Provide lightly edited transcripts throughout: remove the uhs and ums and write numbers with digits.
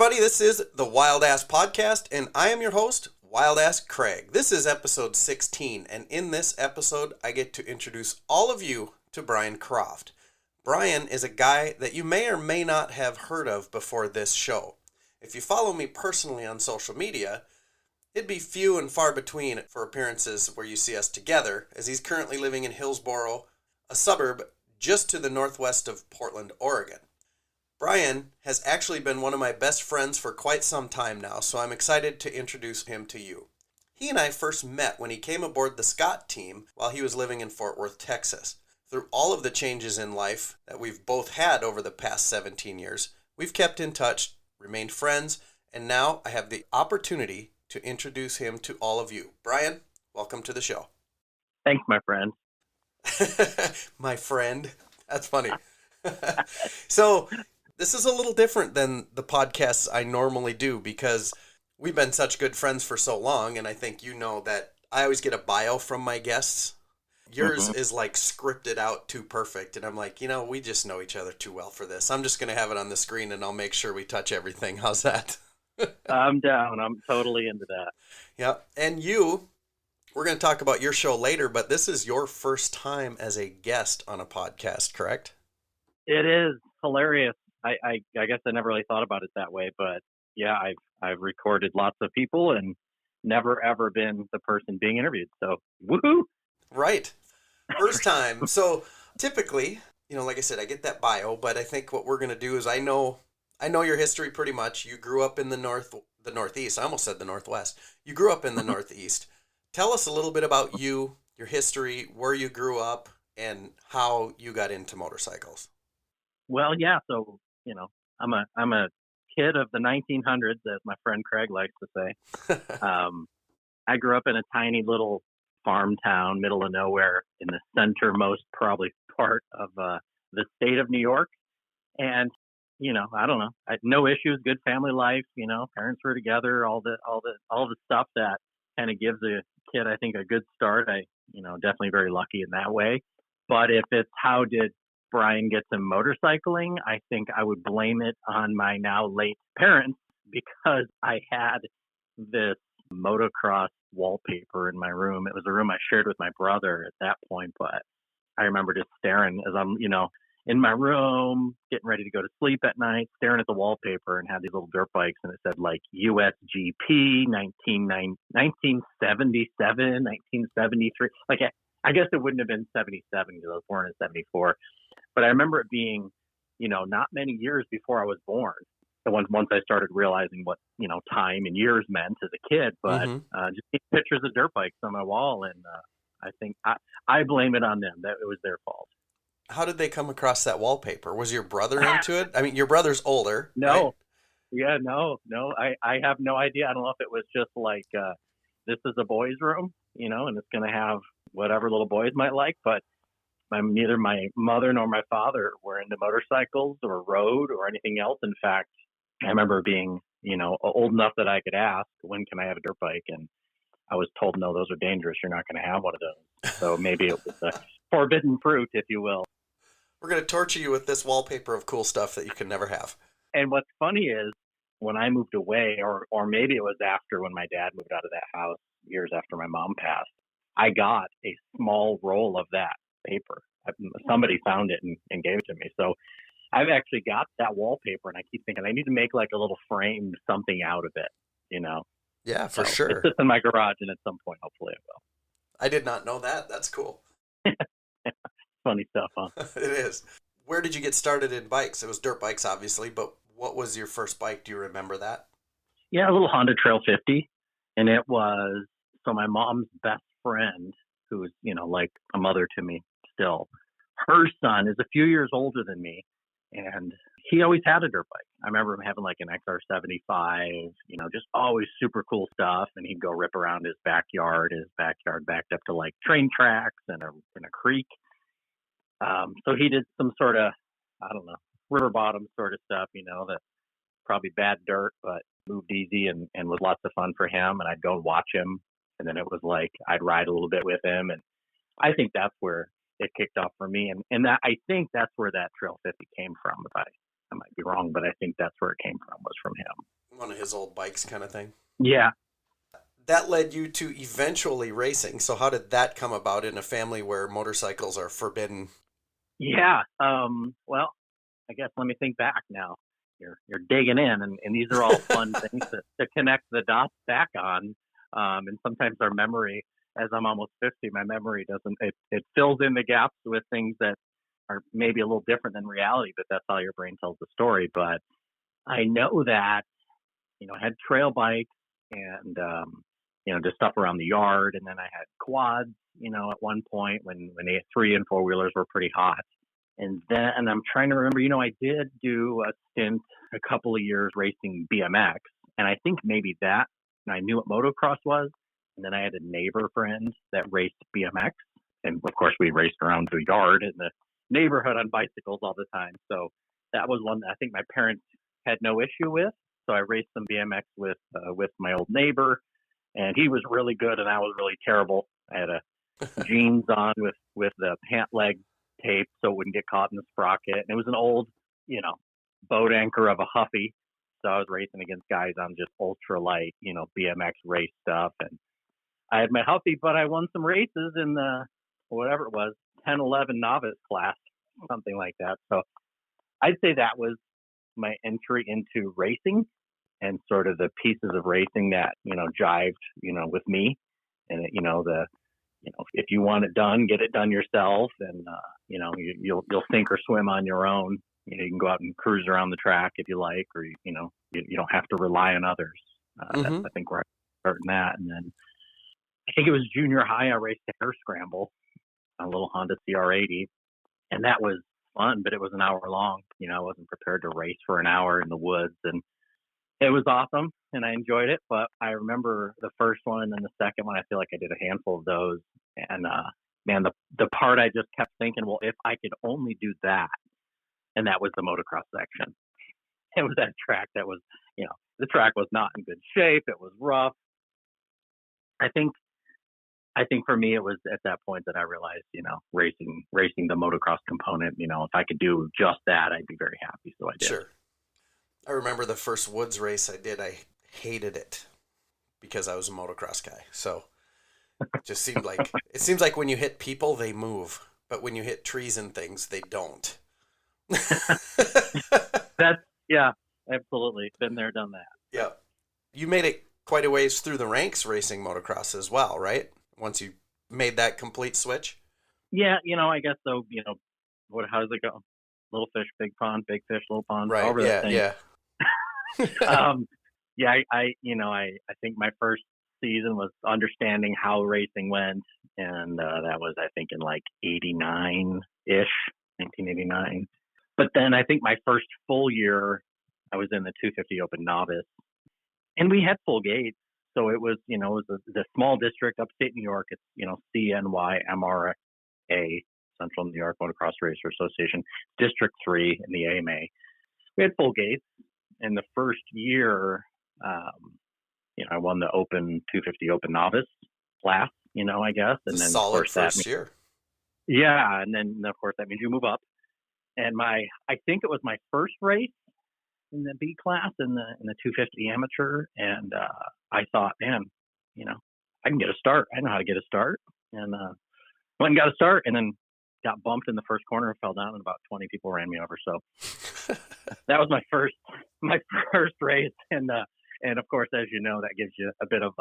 everybody, this is the Wild Ass Podcast, and I am your host, Wild Ass Craig. This is episode 16, and in this episode, I get to introduce all of you to Brian Croft. Brian is a guy that you may or may not have heard of before this show. If you follow me personally on social media, it'd be few and far between for appearances where you see us together, as he's currently living in Hillsboro, a suburb just to the northwest of Portland, Oregon. Brian has actually been one of my best friends for quite some time now, so I'm excited to introduce him to you. He and I first met when he came aboard the Scott team while he was living in Fort Worth, Texas. Through all of the changes in life that we've both had over the past 17 years, we've kept in touch, remained friends, and now I have the opportunity to introduce him to all of you. Brian, welcome to the show. Thanks, my friend. My friend. That's funny. So, this is a little different than the podcasts I normally do because we've been such good friends for so long, and I think you know that I always get a bio from my guests. Yours is like scripted out too perfect, and I'm like, we just know each other too well for this. I'm just going to have it on the screen, and I'll make sure we touch everything. How's that? I'm down. I'm totally into that. Yep. And we're going to talk about your show later, but this is your first time as a guest on a podcast, correct? It is hilarious. I guess I never really thought about it that way, but yeah, I've recorded lots of people and never ever been the person being interviewed. So woohoo! Right, first time. So typically, like I said, I get that bio, but I think what we're gonna do is I know your history pretty much. You grew up in the Northeast. I almost said the Northwest. You grew up in the Northeast. Tell us a little bit about you, your history, where you grew up, and how you got into motorcycles. Well, yeah. So I'm a kid of the 1900s, as my friend Craig likes to say. I grew up in a tiny little farm town, middle of nowhere, in the centermost probably part of the state of New York. And I don't know, no issues, good family life. Parents were together, all the stuff that kind of gives a kid, I think, a good start. Definitely very lucky in that way. But if it's how did Brian gets into motorcycling, I think I would blame it on my now late parents, because I had this motocross wallpaper in my room. It was a room I shared with my brother at that point, but I remember just staring as I'm, in my room, getting ready to go to sleep at night, staring at the wallpaper, and had these little dirt bikes, and it said like USGP 1977, 1973. Like, I guess it wouldn't have been 77 because I was born in 74. But I remember it being, not many years before I was born. So once I started realizing what, time and years meant as a kid, but just seeing pictures of dirt bikes on my wall. And I think I blame it on them, that it was their fault. How did they come across that wallpaper? Was your brother into it? I mean, your brother's older. No. Right? Yeah, no. I have no idea. I don't know if it was just like, this is a boys' room, and it's going to have whatever little boys might like, but neither my mother nor my father were into motorcycles or rode or anything else. In fact, I remember being, old enough that I could ask, when can I have a dirt bike? And I was told, no, those are dangerous. You're not going to have one of those. So maybe it was a forbidden fruit, if you will. We're going to torture you with this wallpaper of cool stuff that you can never have. And what's funny is when I moved away, or maybe it was after when my dad moved out of that house years after my mom passed, I got a small roll of that paper. Somebody found it and gave it to me. So I've actually got that wallpaper, and I keep thinking I need to make like a little frame, something out of it, Yeah, for sure. It sits in my garage, and at some point, hopefully it will. I did not know that. That's cool. Funny stuff, huh? It is. Where did you get started in bikes? It was dirt bikes, obviously, but what was your first bike? Do you remember that? Yeah, a little Honda Trail 50. And it was, so my mom's best friend, who's, like a mother to me still, her son is a few years older than me. And he always had a dirt bike. I remember him having like an XR75, just always super cool stuff. And he'd go rip around his backyard backed up to like train tracks and a creek. So he did some sort of, I don't know, river bottom sort of stuff, that probably bad dirt, but moved easy and was lots of fun for him. And I'd go and watch him. And then it was like, I'd ride a little bit with him. And I think that's where it kicked off for me. And that, I think that's where that Trail 50 came from, I might be wrong, but I think that's where it came from, was from him. One of his old bikes kind of thing. Yeah. That led you to eventually racing. So how did that come about in a family where motorcycles are forbidden? Yeah. Well, I guess let me think back now. You're digging in, and these are all fun things to connect the dots back on. And sometimes our memory, as I'm almost 50, my memory doesn't, it fills in the gaps with things that are maybe a little different than reality, but that's how your brain tells the story. But I know that, I had trail bikes and, just stuff around the yard. And then I had quads, at one point when the 3 and 4 wheelers were pretty hot. And I'm trying to remember, I did do a stint a couple of years racing BMX. And I think maybe that, and I knew what motocross was. And then I had a neighbor friend that raced BMX. And of course, we raced around the yard in the neighborhood on bicycles all the time. So that was one that I think my parents had no issue with. So I raced some BMX with my old neighbor. And he was really good and I was really terrible. I had a jeans on with the pant leg tape so it wouldn't get caught in the sprocket. And it was an old, boat anchor of a Huffy. So I was racing against guys on just ultra light, BMX race stuff. And I had my Huffy, but I won some races in the, whatever it was, 10, 11 novice class, something like that. So I'd say that was my entry into racing and sort of the pieces of racing that, jived, with me. And, if you want it done, get it done yourself. And, you'll sink or swim on your own. You can go out and cruise around the track if you like, or, you don't have to rely on others. That's, I think, where I started that. And then I think it was junior high, I raced a hare scramble, a little Honda CR80. And that was fun, but it was an hour long. I wasn't prepared to race for an hour in the woods. And it was awesome, and I enjoyed it. But I remember the first one and then the second one, I feel like I did a handful of those. And, man, the part I just kept thinking, well, if I could only do that, and that was the motocross section. It was that track that was, the track was not in good shape. It was rough. I think for me, it was at that point that I realized, racing the motocross component, if I could do just that, I'd be very happy. So I did. Sure. I remember the first woods race I did, I hated it because I was a motocross guy. So it just seemed like when you hit people, they move. But when you hit trees and things, they don't. Yeah, absolutely. Been there, done that. Yeah. You made it quite a ways through the ranks racing motocross as well, right? Once you made that complete switch? Yeah, I guess so. How does it go? Little fish, big pond, big fish, little pond. Right. Yeah. I think my first season was understanding how racing went, and that was, I think, in like 89-ish, 1989. But then I think my first full year, I was in the 250 Open Novice, and we had full gates. So it was, it was the small district, upstate New York. It's, CNYMRA, Central New York Motocross Racer Association, District 3 in the AMA. We had full gates. And the first year, I won the Open 250 Open Novice class, I guess. And then, solid of course, first year. Yeah. And then, of course, that means you move up. And I think it was my first race in the B class in the 250 amateur. And I thought, man, I can get a start. I know how to get a start. And went and got a start and then got bumped in the first corner and fell down, and about 20 people ran me over. So that was my first race. And of course, as you know, that gives you a bit of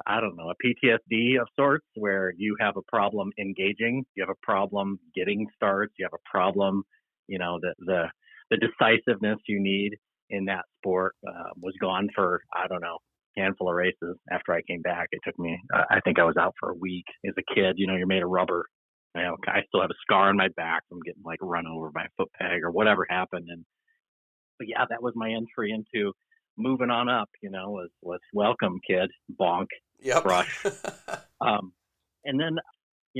I don't know, a PTSD of sorts, where you have a problem engaging, you have a problem getting starts, you have a problem, the decisiveness you need in that sport was gone for, I don't know, handful of races. After I came back, it took me, I think I was out for a week. As a kid, you're made of rubber. I still have a scar on my back from getting run over by a foot peg or whatever happened. But yeah, that was my entry into moving on up, was welcome, kid, bonk, yep. brush. And then,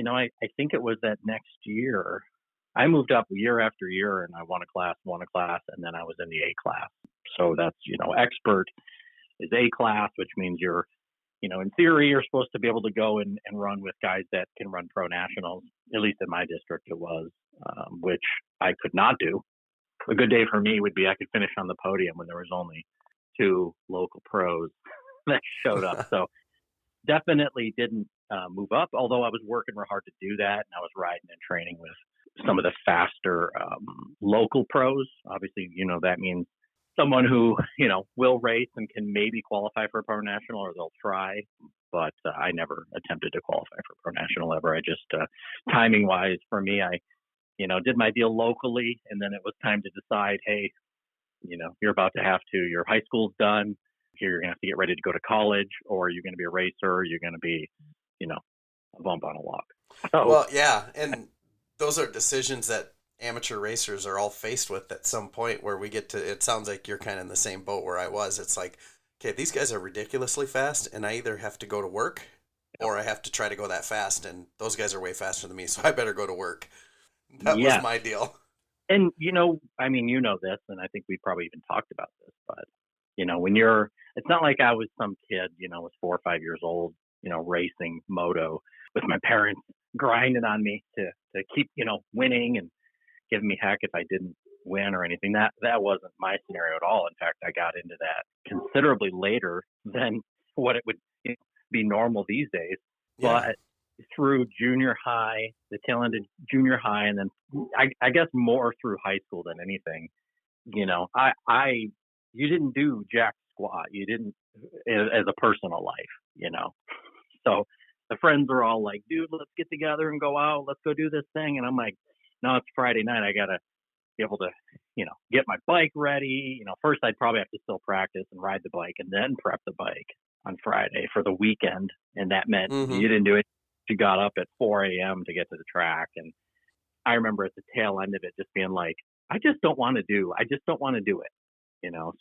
I think it was that next year, I moved up year after year, and I won a class, and then I was in the A class. So that's, expert is A class, which means you're, in theory, you're supposed to be able to go and run with guys that can run pro nationals. At least in my district it was, which I could not do a good day for me would be I could finish on the podium when there was only 2 local pros that showed up. So definitely didn't move up, although I was working real hard to do that. And I was riding and training with some of the faster local pros. Obviously, that means someone who, will race and can maybe qualify for a pro national, or they'll try. But I never attempted to qualify for pro national ever. I just, timing wise for me, I, did my deal locally, and then it was time to decide, hey, you're about to have to, your high school's done. You're going to have to get ready to go to college, or you're going to be a racer, or you're going to be, a bump on a log. So, well, yeah. And those are decisions that amateur racers are all faced with at some point, where we get to, it sounds like you're kind of in the same boat where I was. It's like, okay, these guys are ridiculously fast, and I either have to go to work or I have to try to go that fast. And those guys are way faster than me, so I better go to work. That was my deal. And, this, and I think we probably even talked about this, but, when it's not like I was some kid, was 4 or 5 years old, racing moto with my parents grinding on me to keep, winning and giving me heck if I didn't win or anything. That wasn't my scenario at all. In fact, I got into that considerably later than what it would be normal these days. Yeah. But through junior high, the tail end of junior high, and then I guess more through high school than anything, you didn't do jack squat. You didn't as a personal life, So the friends are all like, dude, let's get together and go out. Let's go do this thing. And I'm like, no, it's Friday night. I got to be able to, get my bike ready. First I'd probably have to still practice and ride the bike and then prep the bike on Friday for the weekend. And that meant you didn't do it. You got up at 4 a.m. to get to the track. And I remember at the tail end of it just being like, I just don't want to do it.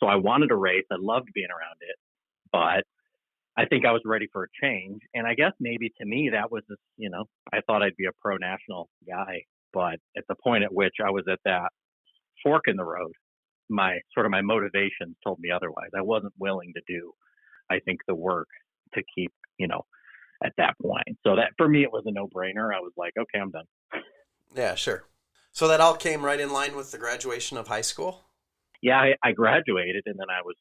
So I wanted to race. I loved being around it, but I think I was ready for a change. And I guess maybe to me, that was just, I thought I'd be a pro national guy, but at the point at which I was at that fork in the road, my motivations told me otherwise. I wasn't willing to do, I think, the work to keep, at that point. So that for me, it was a no brainer. I was like, okay, I'm done. Yeah, sure. So that all came right in line with the graduation of high school? Yeah, I graduated, and then I was,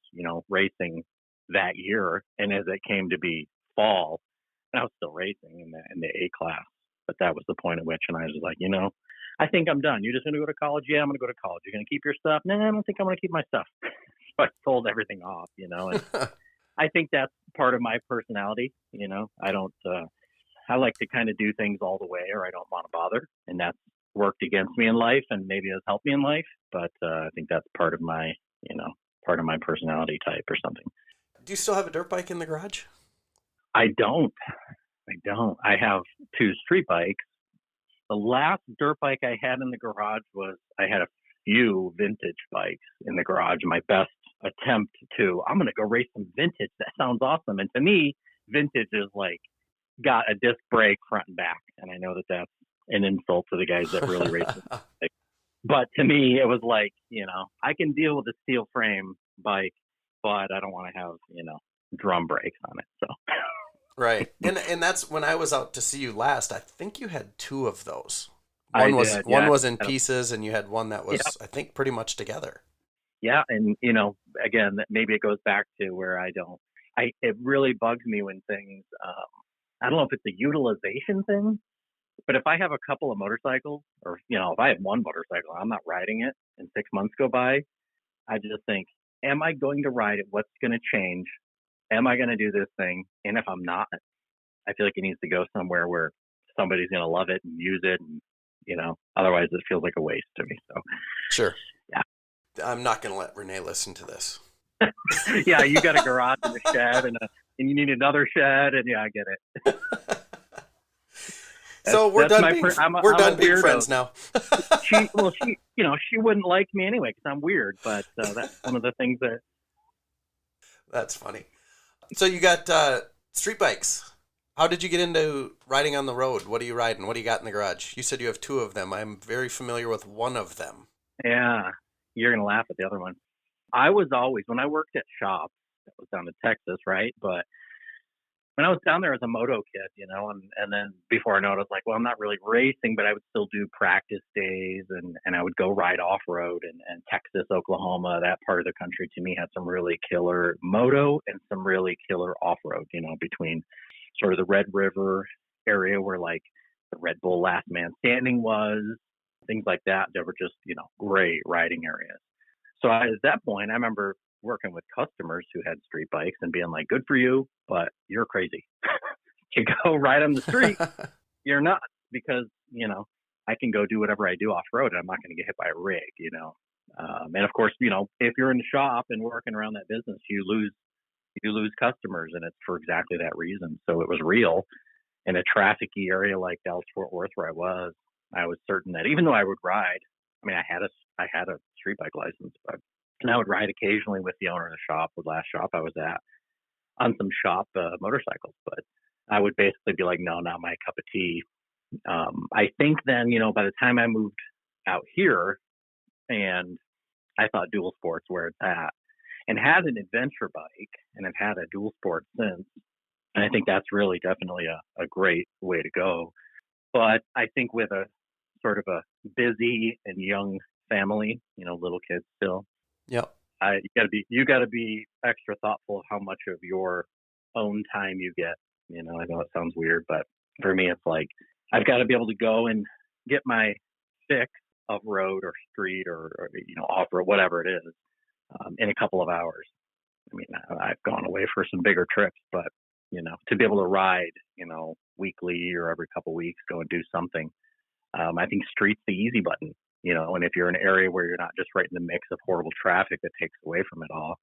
racing that year. And as it came to be fall, and I was still racing in the A class, but that was the point at which, and I was like, I think I'm done. You're just going to go to college? Yeah, I'm going to go to college. You're going to keep your stuff? No, I don't think I'm going to keep my stuff. So I sold everything off, and I think that's part of my personality. I don't, I like to kind of do things all the way, or I don't want to bother. And that's worked against me in life and maybe has helped me in life. But I think that's part of my personality type or something. Do you still have a dirt bike in the garage? I don't. I have 2 street bikes. The last dirt bike I had in the garage I had a few vintage bikes in the garage. My best attempt I'm going to go race some vintage. That sounds awesome. And to me, vintage is like got a disc brake front and back. And I know that that's an insult to the guys that really race it. But to me, it was like, I can deal with a steel frame bike, but I don't want to have, drum brakes on it. So. Right. And that's when I was out to see you last. I think you had 2 of those. One was in pieces, and you had one that was, I think, pretty much together. Yeah. And, again, maybe it goes back to where it really bugs me when things, I don't know if it's a utilization thing, but if I have a couple of motorcycles, or, if I have one motorcycle, I'm not riding it, and 6 months go by, I just think, am I going to ride it? What's going to change? Am I going to do this thing? And if I'm not, I feel like it needs to go somewhere where somebody's going to love it and use it. And, otherwise it feels like a waste to me. So sure. Yeah. I'm not going to let Renee listen to this. Yeah. You got a garage and a shed and you need another shed, and I get it. So we're done being friends now. she wouldn't like me anyway because I'm weird, but that's one of the things that. That's funny. So you got street bikes. How did you get into riding on the road? What are you riding? What do you got in the garage? You said you have 2 of them. I'm very familiar with one of them. Yeah, you're going to laugh at the other one. I was always, when I worked at shops, that was down in Texas, right? But when I was down there as a moto kid, and then before I know it, I was like, well, I'm not really racing, but I would still do practice days, and I would go ride off road, and Texas, Oklahoma, that part of the country to me had some really killer moto and some really killer off road, between sort of the Red River area where like the Red Bull Last Man Standing was, things like that. They were just, great riding areas. So at that point, I remember working with customers who had street bikes and being like, good for you, but you're crazy. To go ride on the street, you're nuts, because, I can go do whatever I do off road and I'm not going to get hit by a rig, and of course, if you're in the shop and working around that business, you lose customers, and it's for exactly that reason. So it was real. In a trafficy area like Dallas Fort Worth where I was certain that even though I would ride, I had a street bike license, and I would ride occasionally with the owner of the shop, the last shop I was at, on some shop motorcycles. But I would basically be like, no, not my cup of tea. I think then, by the time I moved out here, and I thought dual sports where it's at, and had an adventure bike, and I've had a dual sport since. And I think that's really definitely a great way to go. But I think with a sort of a busy and young family, little kids still. Yep. You gotta be extra thoughtful of how much of your own time you get. I know it sounds weird, but for me, it's like I've got to be able to go and get my fix of road or street or off road, whatever it is, in a couple of hours. I've gone away for some bigger trips, but to be able to ride, weekly or every couple of weeks, go and do something. I think street's the easy button, and if you're in an area where you're not just right in the mix of horrible traffic that takes away from it all.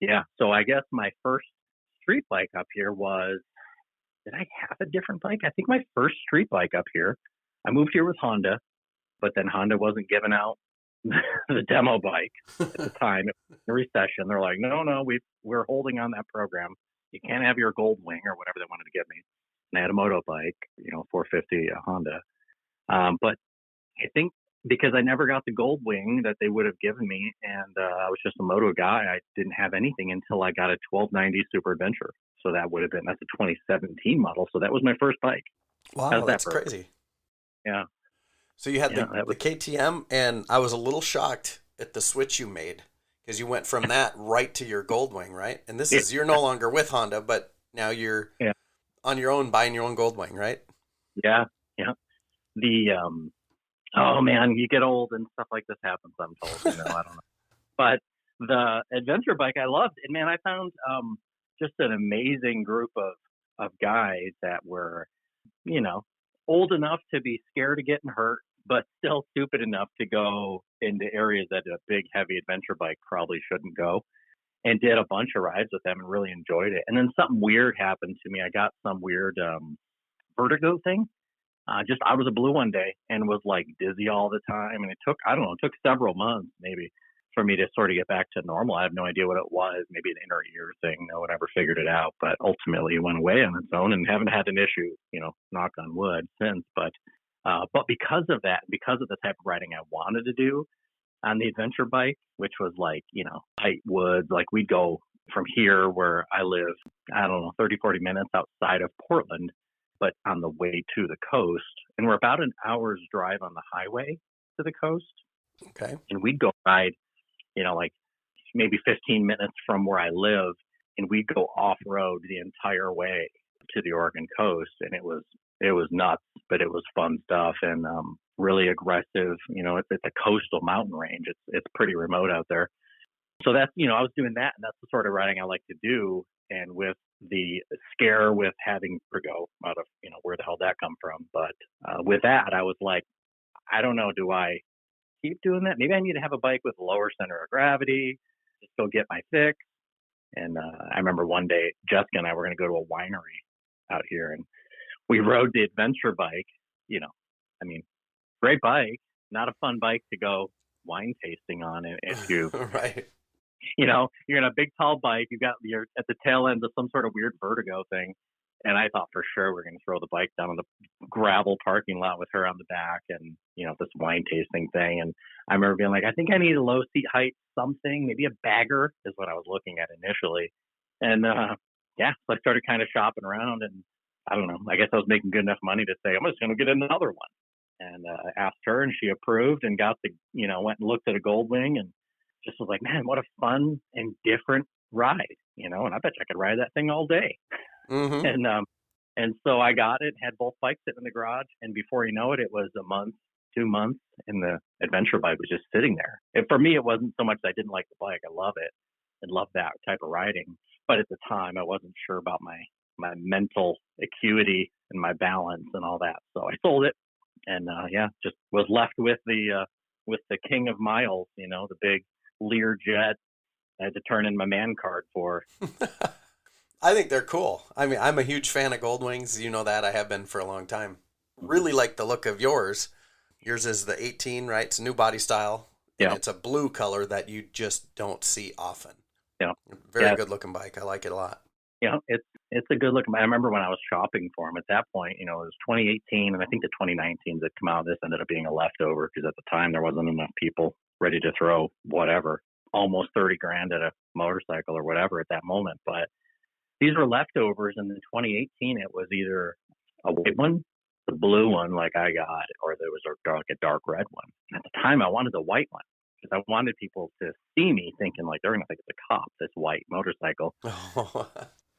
Yeah. So I guess my first street bike up here was, did I have a different bike? I think my first street bike up here, I moved here with Honda, but then Honda wasn't giving out the demo bike at the time. It was a recession. They're like, no, we're holding on that program. You can't have your Gold Wing or whatever they wanted to give me. And I had a moto bike, 450 Honda. But I think because I never got the Gold Wing that they would have given me, and I was just a moto guy, I didn't have anything until I got a 1290 Super Adventure. So that's a 2017 model. So that was my first bike. Wow, that's crazy. Yeah. So you had the KTM, and I was a little shocked at the switch you made, because you went from that right to your Goldwing, right? And this is, you're no longer with Honda, but now you're on your own, buying your own Goldwing, right? Yeah. Oh man, you get old and stuff like this happens, I'm told. I don't know. But the adventure bike I loved, and man, I found just an amazing group of guys that were, old enough to be scared of getting hurt, but still stupid enough to go into areas that a big, heavy adventure bike probably shouldn't go, and did a bunch of rides with them and really enjoyed it. And then something weird happened to me. I got some weird vertigo thing just out of the blue one day, and was like dizzy all the time. And it took several months maybe for me to sort of get back to normal. I have no idea what it was, maybe an inner ear thing. No one ever figured it out, but ultimately it went away on its own, and haven't had an issue, knock on wood, since. But because of that, because of the type of riding I wanted to do on the adventure bike, which was like, tight woods, like we'd go from here where I live, 30, 40 minutes outside of Portland, but on the way to the coast. And we're about an hour's drive on the highway to the coast. Okay. And we'd go ride, like maybe 15 minutes from where I live, and we'd go off road the entire way to the Oregon coast. And it was nuts, but it was fun stuff, and really aggressive. It's a coastal mountain range. It's pretty remote out there. So that's, I was doing that, and that's the sort of riding I like to do. And with the scare with having vertigo out of, where the hell that come from. But with that, I was like, I don't know, do I keep doing that? Maybe I need to have a bike with a lower center of gravity, just go get my fix. And I remember one day, Jessica and I were going to go to a winery out here, and we rode the adventure bike. Great bike, not a fun bike to go wine tasting on if you right. You're in a big tall bike, you're at the tail end of some sort of weird vertigo thing. And I thought for sure we're going to throw the bike down in the gravel parking lot with her on the back, and, this wine tasting thing. And I remember being like, I think I need a low seat height, something, maybe a bagger is what I was looking at initially. And yeah, so I started kind of shopping around, and I don't know, I guess I was making good enough money to say, I'm just going to get another one. And I asked her, and she approved, and got went and looked at a Goldwing, and just was like, man, what a fun and different ride, and I bet you I could ride that thing all day. Mm-hmm. And so I got it, had both bikes sitting in the garage, and before you know it, it was a month, 2 months, and the adventure bike was just sitting there. And for me, it wasn't so much that I didn't like the bike. I love it and love that type of riding. But at the time, I wasn't sure about my mental acuity and my balance and all that. So I sold it, and just was left with the king of miles, the big Learjet I had to turn in my man card for. I think they're cool. I mean, I'm a huge fan of Goldwings. You know that. I have been for a long time. Really like the look of yours. Yours is the 18, right? It's a new body style. Yeah. It's a blue color that you just don't see often. Yeah. Very good looking bike. I like it a lot. Yeah, it's a good looking. I remember when I was shopping for them at that point, it was 2018, and I think the 2019s that come out, this ended up being a leftover because at the time there wasn't enough people ready to throw whatever, almost 30 grand at a motorcycle or whatever at that moment. But these were leftovers, and in 2018 it was either a white one, the blue one like I got, or there was a dark red one. And at the time I wanted the white one because I wanted people to see me thinking like they're going to think it's a cop, this white motorcycle.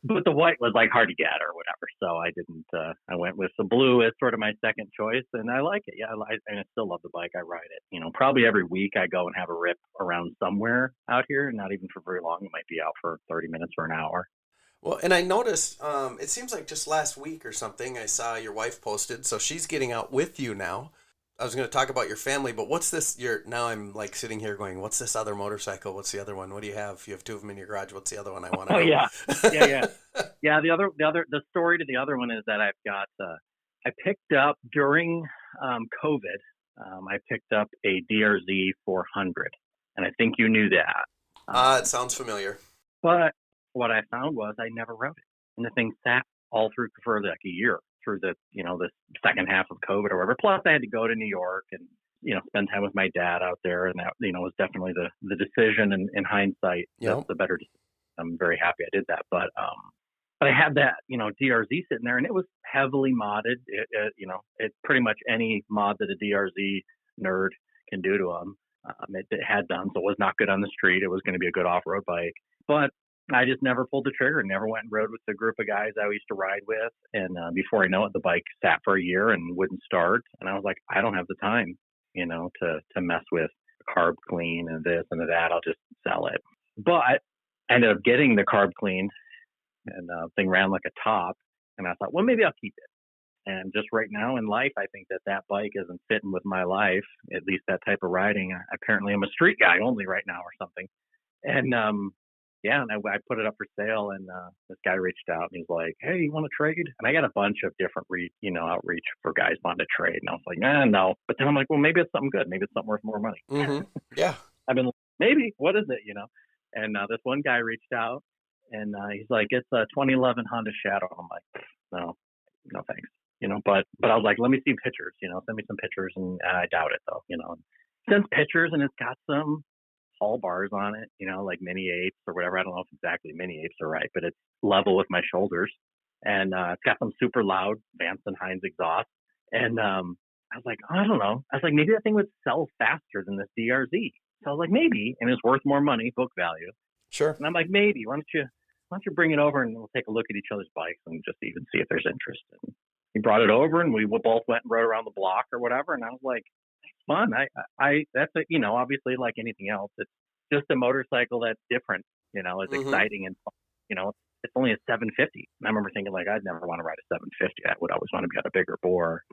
But the white was like hard to get or whatever. So I didn't, I went with the blue as sort of my second choice, and I like it. Yeah. And I still love the bike. I ride it, probably every week I go and have a rip around somewhere out here, not even for very long. It might be out for 30 minutes or an hour. Well, and I noticed, it seems like just last week or something, I saw your wife posted, so she's getting out with you now. I was going to talk about your family, but what's this? Now I'm like sitting here going, what's this other motorcycle? What's the other one? What do you have? You have two of them in your garage. What's the other one I want to know? Yeah. Yeah. The story to the other one is that I've got, I picked up during COVID, I picked up a DRZ 400, and I think you knew that. It sounds familiar. But what I found was I never rode it, and the thing sat all through for like a year through the second half of COVID or whatever. Plus, I had to go to New York and spend time with my dad out there, and that was definitely the decision. And in hindsight, that's the better decision. I'm very happy I did that. But I had that DRZ sitting there, and it was heavily modded. It pretty much any mod that a DRZ nerd can do to them. It had done, so it was not good on the street. It was going to be a good off-road bike, but I just never pulled the trigger, never went and rode with the group of guys I used to ride with. And before I know it, the bike sat for a year and wouldn't start. And I was like, I don't have the time, to mess with carb clean and this and that. I'll just sell it. But I ended up getting the carb cleaned, and thing ran like a top. And I thought, well, maybe I'll keep it. And just right now in life, I think that bike isn't fitting with my life, at least that type of riding. Apparently I'm a street guy only right now or something. And, and I put it up for sale, and this guy reached out, and he's like, hey, you want to trade? And I got a bunch of different outreach for guys wanting to trade. And I was like, no. But then I'm like, well, maybe it's something good. Maybe it's something worth more money. Mm-hmm. Yeah. I've been like, maybe, what is it, And this one guy reached out, and he's like, it's a 2011 Honda Shadow. I'm like, no thanks. But I was like, let me see pictures, send me some pictures. And I doubt it though, sends pictures, and it's got some tall bars on it, like mini apes or whatever. I don't know if exactly mini apes are right, but it's level with my shoulders. And it's got some super loud Vance and Hines exhaust. And I was like, I don't know. I was like, maybe that thing would sell faster than this DRZ. So I was like, maybe, and it's worth more money, book value. Sure. And I'm like, maybe, why don't you bring it over, and we'll take a look at each other's bikes and just even see if there's interest. And he brought it over, and we both went and rode around the block or whatever. And I was like, fun. That's obviously like anything else, it's just a motorcycle that's different, it's exciting and fun. It's only a 750. And I remember thinking like, I'd never want to ride a 750. I would always want to be on a bigger bore,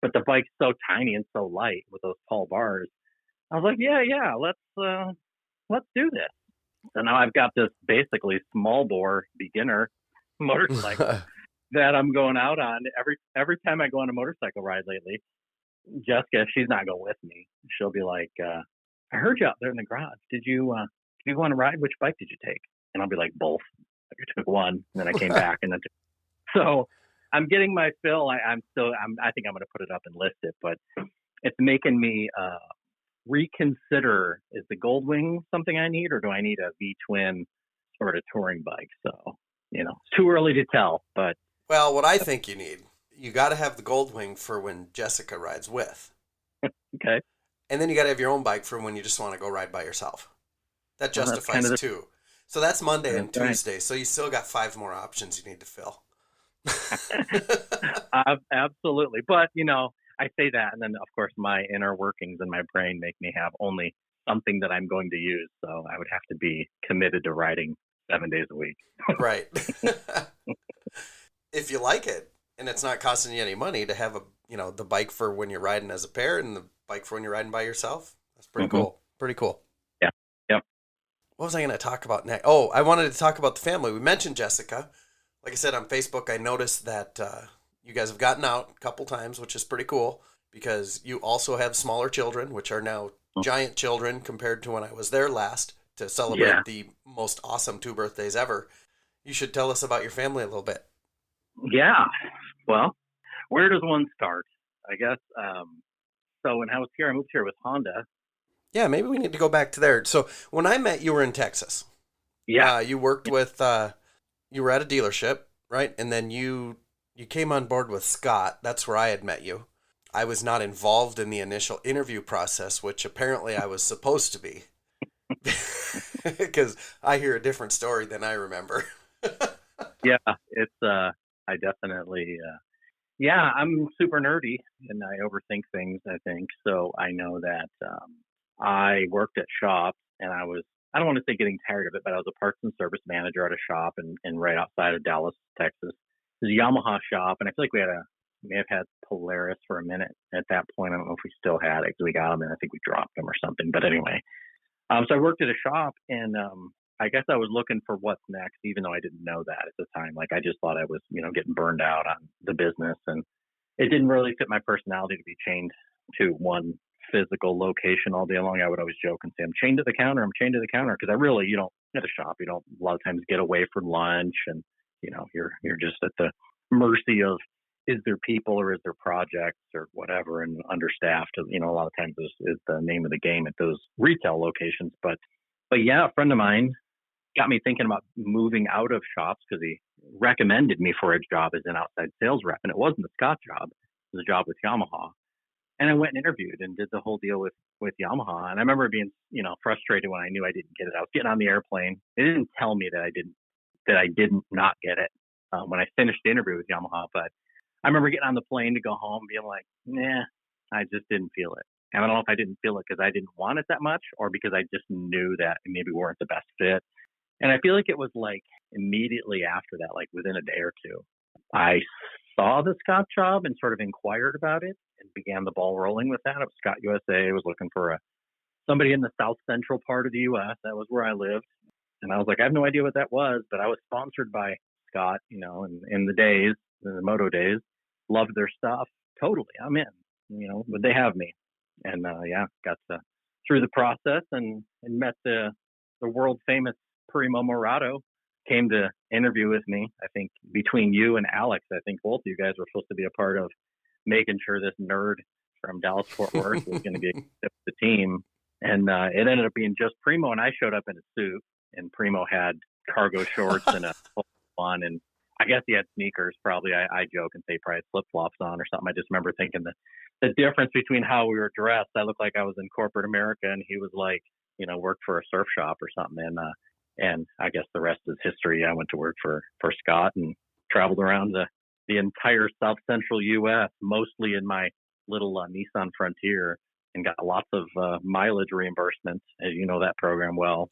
but the bike's so tiny and so light with those tall bars. I was like, yeah, let's do this. So now I've got this basically small bore beginner motorcycle that I'm going out on every time I go on a motorcycle ride lately. Jessica, if she's not going with me, she'll be like, I heard you out there in the garage. Did you want to ride? Which bike did you take? And I'll be like, both. I took one, and then I came back, and then so I'm getting my fill. I think I'm going to put it up and list it, but it's making me reconsider: is the Goldwing something I need, or do I need a V twin sort of touring bike? So it's too early to tell, but. Well, what I think you got to have the Goldwing for when Jessica rides with. Okay. And then you got to have your own bike for when you just want to go ride by yourself. That justifies two. So that's Monday and Tuesday. Right. So you still got 5 more options you need to fill. Absolutely. But, I say that, and then, of course, my inner workings in my brain make me have only something that I'm going to use. So I would have to be committed to riding 7 days a week. Right. If you like it, and it's not costing you any money to have the bike for when you're riding as a pair and the bike for when you're riding by yourself, that's pretty cool. Pretty cool. Yeah. Yep. What was I going to talk about next? Oh, I wanted to talk about the family. We mentioned Jessica. Like I said, on Facebook, I noticed that you guys have gotten out a couple times, which is pretty cool because you also have smaller children, which are now giant children compared to when I was there last to celebrate the most awesome 2 birthdays ever. You should tell us about your family a little bit. Yeah. Well, where does one start? I guess. So when I was here, I moved here with Honda. Yeah, maybe we need to go back to there. So when I met you, were in Texas. Yeah. You worked with, you were at a dealership, right? And then you came on board with Scott. That's where I had met you. I was not involved in the initial interview process, which apparently I was supposed to be. Because I hear a different story than I remember. Yeah, it's, I definitely, I'm super nerdy and I overthink things, I think. So I know that I worked at shops and I don't want to say getting tired of it, but I was a parts and service manager at a shop and right outside of Dallas, Texas. It was a Yamaha shop, and I feel like we may have had Polaris for a minute at that point. I don't know if we still had it because we got them and I think we dropped them or something. But anyway, so I worked at a shop and I guess I was looking for what's next, even though I didn't know that at the time. Like I just thought I was, getting burned out on the business, and it didn't really fit my personality to be chained to one physical location all day long. I would always joke and say, I'm chained to the counter. Because you don't at a shop, you don't a lot of times get away for lunch, and you're just at the mercy of, is there people or is there projects or whatever, and understaffed, a lot of times is the name of the game at those retail locations. But yeah, a friend of mine got me thinking about moving out of shops because he recommended me for a job as an outside sales rep. And it wasn't the Scott job. It was a job with Yamaha. And I went and interviewed and did the whole deal with Yamaha. And I remember being, frustrated when I knew I didn't get it. I was getting on the airplane. They didn't tell me that I didn't not get it when I finished the interview with Yamaha. But I remember getting on the plane to go home being like, nah, I just didn't feel it. And I don't know if I didn't feel it because I didn't want it that much or because I just knew that maybe we weren't the best fit. And I feel like it was like immediately after that, like within a day or two, I saw the Scott job and sort of inquired about it and began the ball rolling with that. It was Scott USA. I was looking for somebody in the south central part of the U.S. That was where I lived. And I was like, I have no idea what that was, but I was sponsored by Scott, in the moto days, loved their stuff. Totally. I'm in, would they have me? And got through the process and met the world famous Primo Morato. Came to interview with me. I think between you and Alex, I think both of you guys were supposed to be a part of making sure this nerd from Dallas Fort Worth was going to be the team. And it ended up being just Primo, and I showed up in a suit, and Primo had cargo shorts and a on, and I guess he had sneakers. Probably I joke and say he probably had flip flops on or something. I just remember thinking the difference between how we were dressed. I looked like I was in corporate America, and he was like, worked for a surf shop or something. And I guess the rest is history. I went to work for Scott and traveled around the entire South Central U.S., mostly in my little Nissan Frontier, and got lots of mileage reimbursements, as you know that program well.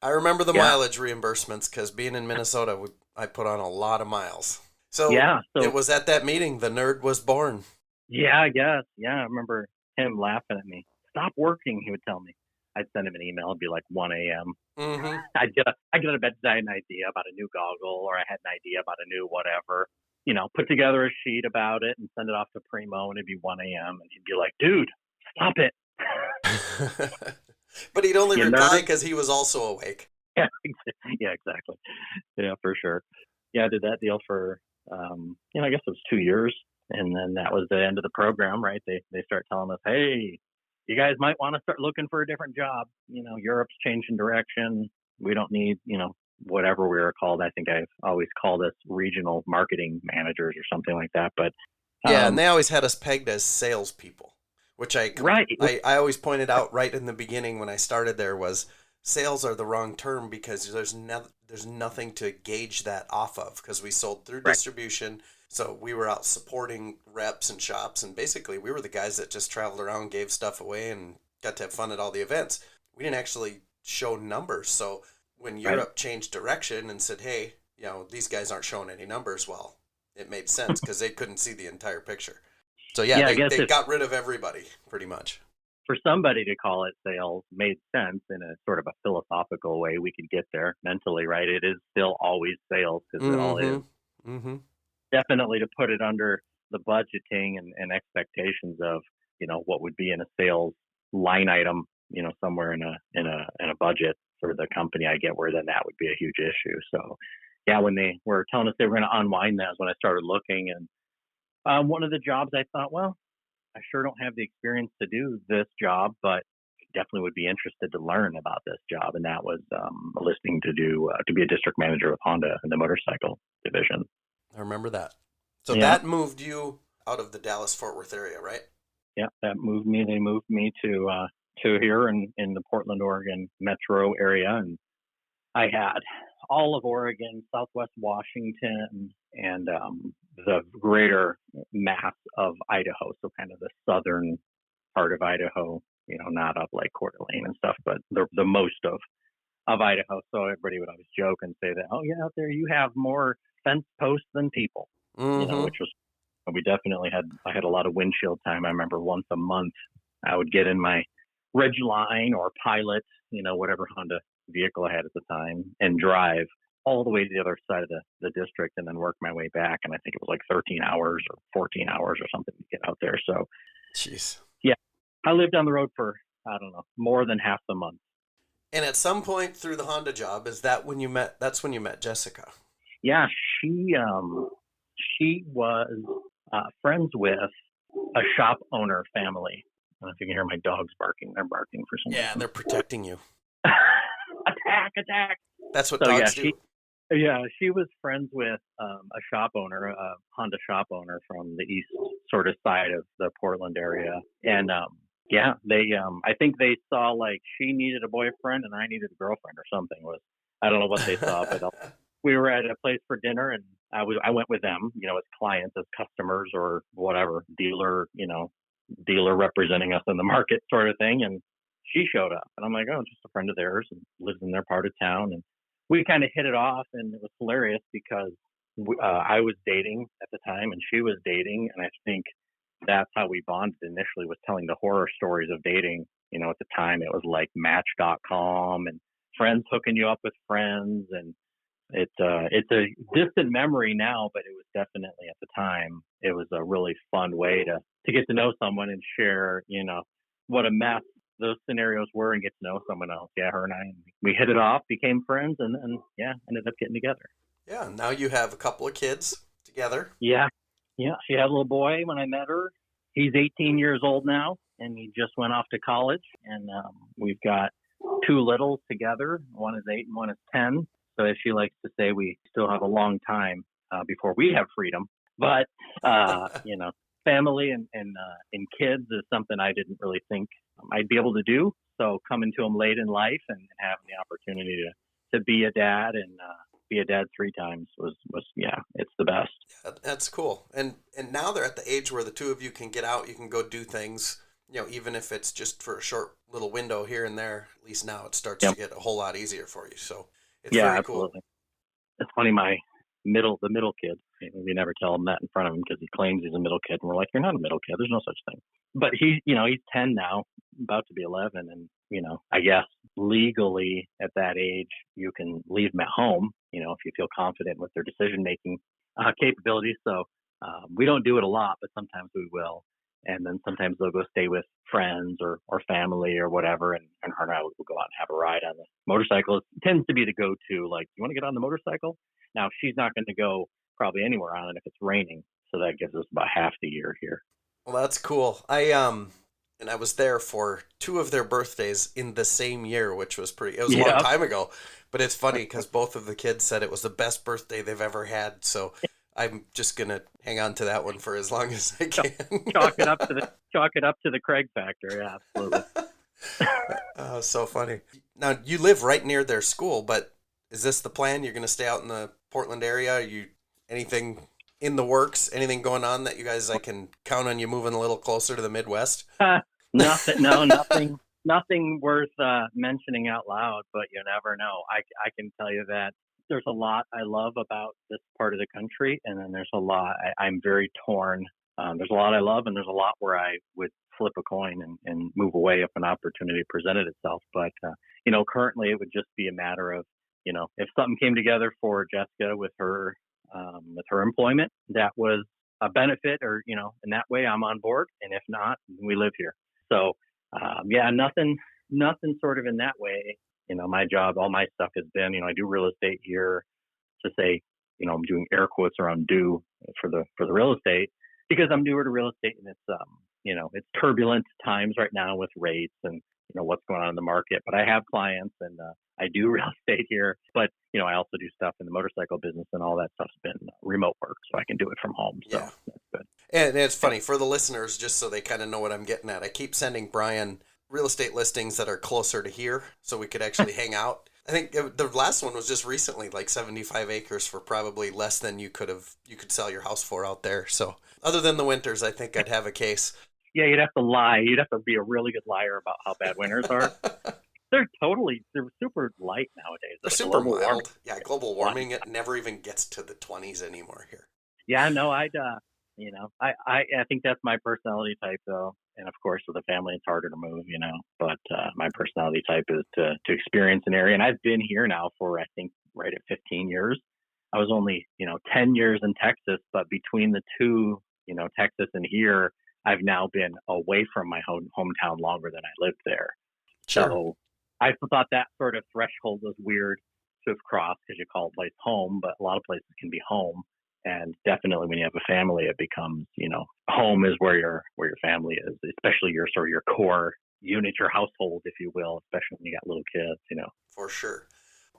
I remember the mileage reimbursements because being in Minnesota, I put on a lot of miles. So it was at that meeting the nerd was born. Yeah, I guess. Yeah, I remember him laughing at me. Stop working, he would tell me. I'd send him an email. It'd be like 1 a.m. Mm-hmm. I'd get out of bed to an idea about a new goggle, or I had an idea about a new whatever. Put together a sheet about it and send it off to Primo, and it'd be 1 a.m. And he'd be like, dude, stop it. But he'd only reply because he was also awake. Yeah, exactly. Yeah, for sure. Yeah, I did that deal for, I guess it was 2 years. And then that was the end of the program, right? They start telling us, hey, you guys might want to start looking for a different job. Europe's changing direction. We don't need, whatever we were called. I think I've always called us regional marketing managers or something like that. But Yeah, and they always had us pegged as salespeople, which right, I always pointed out right in the beginning when I started there was sales are the wrong term because there's nothing to gauge that off of because we sold through right, distribution. So we were out supporting reps and shops, and basically we were the guys that just traveled around, gave stuff away, and got to have fun at all the events. We didn't actually show numbers. So when right. Europe changed direction and said, hey, these guys aren't showing any numbers, well, it made sense because they couldn't see the entire picture. So yeah, Yeah, I guess they got rid of everybody pretty much. for somebody to call it sales made sense in a sort of a philosophical way. We could get there mentally, right? It is still always sales because it all is. Mm-hmm. Definitely to put it under the budgeting and expectations of, what would be in a sales line item, somewhere in a budget for the company I get where then that would be a huge issue. So yeah, when they were telling us they were going to unwind that is when I started looking. And one of the jobs I thought, well, I sure don't have the experience to do this job, but definitely would be interested to learn about this job. And that was listening to be a district manager with Honda in the motorcycle division. I remember that. So Yeah. that moved you out of the Dallas-Fort Worth area, right? Yeah, that moved me. They moved me to here in the Portland, Oregon metro area, and I had all of Oregon, Southwest Washington, and the greater mass of Idaho. So kind of the southern part of Idaho, not up like Coeur d'Alene and stuff, but the most of Idaho. So everybody would always joke and say that, oh yeah, out there you have more fence posts than people, Mm-hmm. which was, I had a lot of windshield time. I remember once a month I would get in my Ridgeline or Pilot, whatever Honda vehicle I had at the time, and drive all the way to the other side of the district and then work my way back. And I think it was like 13 hours or 14 hours or something to get out there. So, Jeez. yeah, I lived on the road for, I don't know, more than half the month. And at some point through the Honda job, that's when you met Jessica. Yeah, she was friends with a shop owner family. I don't know if you can hear my dogs barking. They're barking for some reason. They're protecting you. Attack. That's what dogs do. She was friends with a shop owner, a Honda shop owner from the east sort of side of the Portland area. And they I think they saw like she needed a boyfriend and I needed a girlfriend or something. I don't know what they saw, but we were at a place for dinner and I went with them, as clients, as customers or whatever, dealer representing us in the market sort of thing. And she showed up and I'm like, oh, just a friend of theirs and lives in their part of town. And we kind of hit it off and it was hilarious because I was dating at the time and she was dating. And I think that's how we bonded initially, was telling the horror stories of dating. At the time it was like Match.com and friends hooking you up with friends. And it's a distant memory now, but it was definitely at the time, it was a really fun way to get to know someone and share, what a mess those scenarios were and get to know someone else. Yeah, her and I, we hit it off, became friends, and ended up getting together. Yeah, now you have a couple of kids together. Yeah. She had a little boy when I met her. He's 18 years old now, and he just went off to college. And we've got two littles together. One is 8 and one is 10. So as she likes to say, we still have a long time before we have freedom. But, family and kids is something I didn't really think I'd be able to do. So coming to them late in life and having the opportunity to be a dad and be a dad 3 times was it's the best. Yeah, that's cool. And now they're at the age where the two of you can get out, you can go do things, even if it's just for a short little window here and there. At least now it starts to get a whole lot easier for you. So it's very absolutely. Cool. It's funny, the middle kid, we never tell him that in front of him because he claims he's a middle kid. And we're like, you're not a middle kid. There's no such thing. But he's 10 now, about to be 11. And, I guess legally at that age, you can leave them at home, if you feel confident with their decision-making capabilities. So we don't do it a lot, but sometimes we will. And then sometimes they'll go stay with friends or family or whatever. And her and I will go out and have a ride on the motorcycle. It tends to be the go-to, like, you want to get on the motorcycle? Now, she's not going to go probably anywhere on it if it's raining. So that gives us about half the year here. Well, that's cool. I And I was there for two of their birthdays in the same year, which was it was a long Yeah. time ago, but it's funny because both of the kids said it was the best birthday they've ever had. So I'm just going to hang on to that one for as long as I can. Chalk it up to the Craig factor. Yeah, absolutely. So funny. Now you live right near their school, but is this the plan? You're going to stay out in the Portland area? Anything in the works? Anything going on that you guys, I can count on you moving a little closer to the Midwest? Nothing worth mentioning out loud, but you never know. I can tell you that there's a lot I love about this part of the country, and then there's a lot I'm very torn. There's a lot I love, and there's a lot where I would flip a coin and move away if an opportunity presented itself. But currently it would just be a matter of, if something came together for Jessica with her employment that was a benefit, or in that way, I'm on board. And if not, we live here. So nothing sort of in that way. My job, all my stuff has been, I do real estate here to say, I'm doing air quotes around do for the real estate, because I'm newer to real estate, and it's turbulent times right now with rates and what's going on in the market. But I have clients, and I do real estate here. But I also do stuff in the motorcycle business, and all that stuff's been remote work, so I can do it from home. So yeah, that's good. And it's funny for the listeners, just so they kind of know what I'm getting at. I keep sending Brian real estate listings that are closer to here, so we could actually hang out. I think the last one was just recently, like 75 acres for probably less than you could sell your house for out there. So other than the winters, I think I'd have a case. Yeah, you'd have to lie. You'd have to be a really good liar about how bad winters are. They're super light nowadays. They're super mild. Yeah, global warming, it never even gets to the 20s anymore here. Yeah, no, I think that's my personality type, though. And of course, with a family, it's harder to move, But my personality type is to experience an area. And I've been here now for, I think, right at 15 years. I was only, 10 years in Texas, but between the two, Texas and here, I've now been away from my hometown longer than I lived there. Sure. So I thought that sort of threshold was weird to have crossed, because you call a place home, but a lot of places can be home. And definitely when you have a family, it becomes, home is where your family is, especially your core unit, your household, if you will, especially when you got little kids, For sure.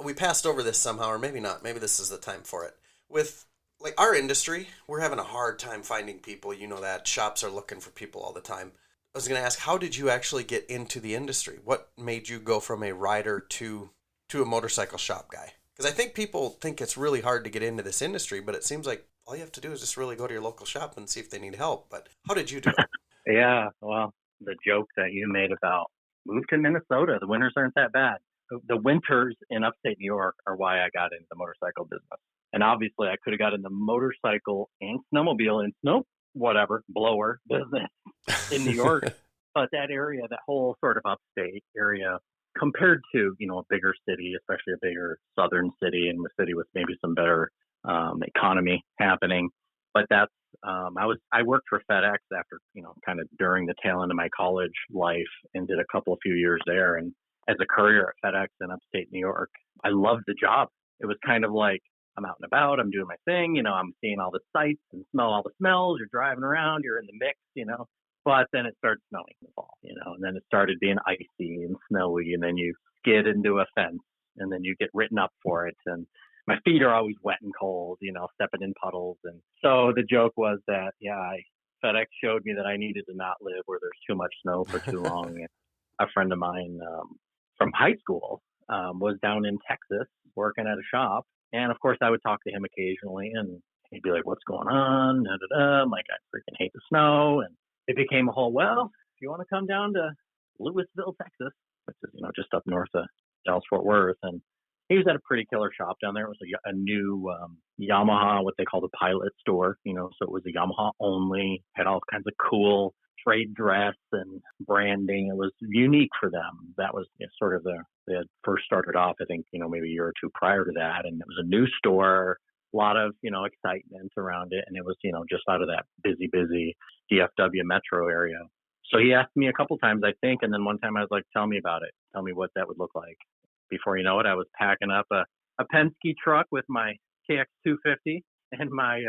We passed over this somehow, or maybe not. Maybe this is the time for it. With like our industry, we're having a hard time finding people. That shops are looking for people all the time. I was going to ask, how did you actually get into the industry? What made you go from a rider to a motorcycle shop guy? Because I think people think it's really hard to get into this industry, but it seems like all you have to do is just really go to your local shop and see if they need help. But how did you do it? Yeah, well, the joke that you made about move to Minnesota, the winters aren't that bad. The winters in upstate New York are why I got into the motorcycle business. And obviously I could have got in the motorcycle and snowmobile and blower business in New York. But that area, that whole sort of upstate area, compared to, a bigger city, especially a bigger southern city, and a city with maybe some better economy happening. But that's, I worked for FedEx after, kind of during the tail end of my college life, and did a few years there. And as a courier at FedEx in upstate New York, I loved the job. It was kind of like, I'm out and about, I'm doing my thing, I'm seeing all the sights and smell all the smells, you're driving around, you're in the mix, But then it started snowing in the fall, and then it started being icy and snowy, and then you skid into a fence, and then you get written up for it. And my feet are always wet and cold, stepping in puddles. And so the joke was that, FedEx showed me that I needed to not live where there's too much snow for too long. And a friend of mine from high school was down in Texas working at a shop. And of course, I would talk to him occasionally, and he'd be like, "What's going on?" I'm like, "I freaking hate the snow." And it became a whole, well, if you want to come down to Lewisville, Texas, which is, just up north of Dallas-Fort Worth. And he was at a pretty killer shop down there. It was a new Yamaha, what they call the pilot store, so it was a Yamaha only, had all kinds of cool trade dress and branding. It was unique for them. That was sort of they had first started off, I think, maybe a year or two prior to that. And it was a new store, a lot of, excitement around it. And it was, just out of that busy DFW metro area. So he asked me a couple times, I think. And then one time I was like, tell me about it. Tell me what that would look like. Before you know it, I was packing up a Penske truck with my KX250 and my,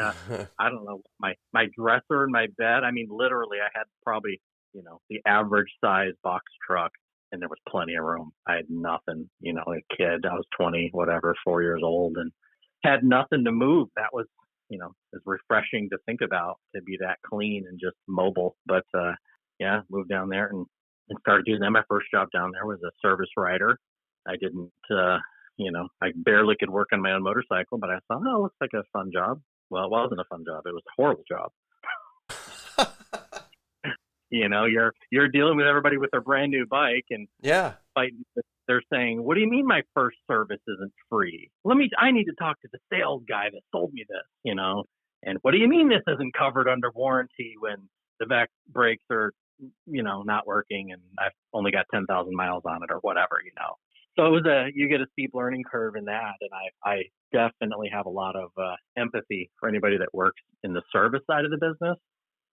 I don't know, my dresser and my bed. I mean, literally, I had probably the average size box truck, and there was plenty of room. I had nothing, a kid. I was 20, whatever, 4 years old, and had nothing to move. That was, it's refreshing to think about, to be that clean and just mobile. But moved down there and started doing that. My first job down there was a service writer. I didn't, I barely could work on my own motorcycle, but I thought, oh, it looks like a fun job. Well, it wasn't a fun job. It was a horrible job. You're dealing with everybody with their brand new bike and fighting. They're saying, what do you mean my first service isn't free? I need to talk to the sales guy that sold me this, and what do you mean this isn't covered under warranty when the back brakes are, not working and I've only got 10,000 miles on it or whatever, So it was you get a steep learning curve in that. And I definitely have a lot of empathy for anybody that works in the service side of the business.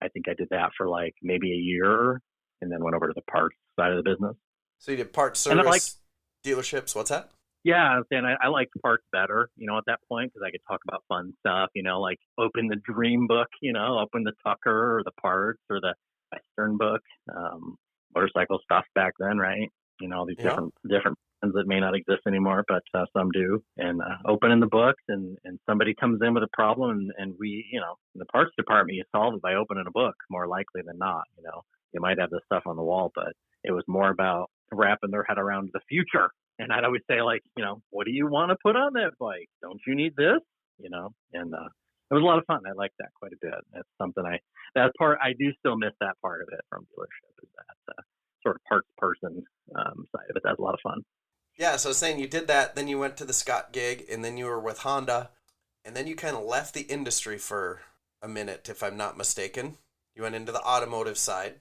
I think I did that for like maybe a year and then went over to the parts side of the business. So you did parts service dealerships. What's that? Yeah, and I liked parts better, at that point, because I could talk about fun stuff, like open the Dream book, open the Tucker or the parts or the Western book, motorcycle stuff back then, right? These different brands that may not exist anymore, but some do. And opening the books and somebody comes in with a problem and we, in the parts department, you solve it by opening a book more likely than not. You might have the stuff on the wall, but it was more about wrapping their head around the future. And I'd always say, like, what do you want to put on that bike? Don't you need this? And it was a lot of fun. I liked that quite a bit. That's something I do still miss that part of it from dealership, is that sort of parts person side of it. That's a lot of fun. Yeah. So saying you did that, then you went to the Scott gig and then you were with Honda and then you kind of left the industry for a minute, if I'm not mistaken. You went into the automotive side.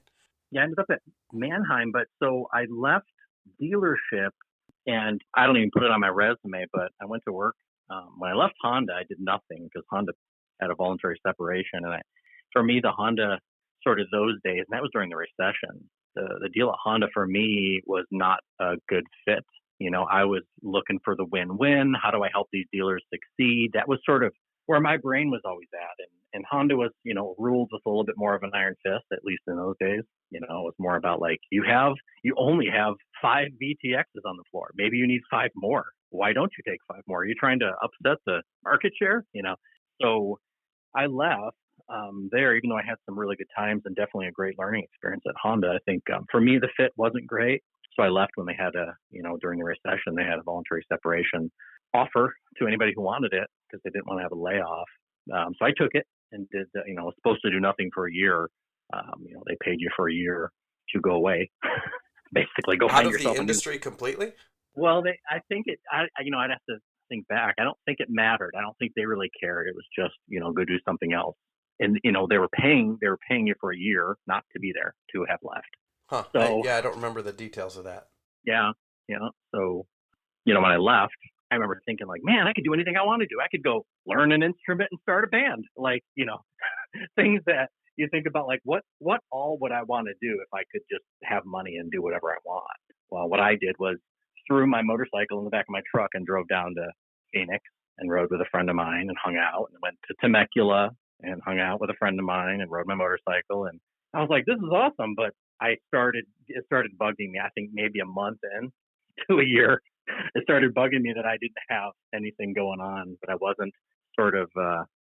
Yeah, I ended up at Mannheim, but so I left dealership, and I don't even put it on my resume, but I went to work. When I left Honda, I did nothing because Honda had a voluntary separation. And for me, the Honda sort of those days, and that was during the recession, the deal at Honda for me was not a good fit. I was looking for the win-win. How do I help these dealers succeed? That was sort of where my brain was always at. And Honda was, ruled with a little bit more of an iron fist, at least in those days. It was more about like, you only have 5 VTXs on the floor. Maybe you need 5 more. Why don't you take 5 more? Are you trying to upset the market share? So I left there, even though I had some really good times and definitely a great learning experience at Honda. I think for me, the fit wasn't great. So I left when they had during the recession, they had a voluntary separation offer to anybody who wanted it because they didn't want to have a layoff. So I took it and did, was supposed to do nothing for a year. They paid you for a year to go away, basically go find yourself out of the industry completely. Well, I'd have to think back. I don't think it mattered. I don't think they really cared. It was just, go do something else. And, they were paying you for a year not to be there, to have left. Huh. So, I don't remember the details of that. Yeah. So, when I left, I remember thinking like, man, I could do anything I want to do. I could go learn an instrument and start a band. Like, things that you think about, like what all would I want to do if I could just have money and do whatever I want? Well, what I did was threw my motorcycle in the back of my truck and drove down to Phoenix and rode with a friend of mine and hung out, and went to Temecula and hung out with a friend of mine and rode my motorcycle. And I was like, this is awesome. But it started bugging me, I think maybe a month in to a year. It started bugging me that I didn't have anything going on, but I wasn't sort of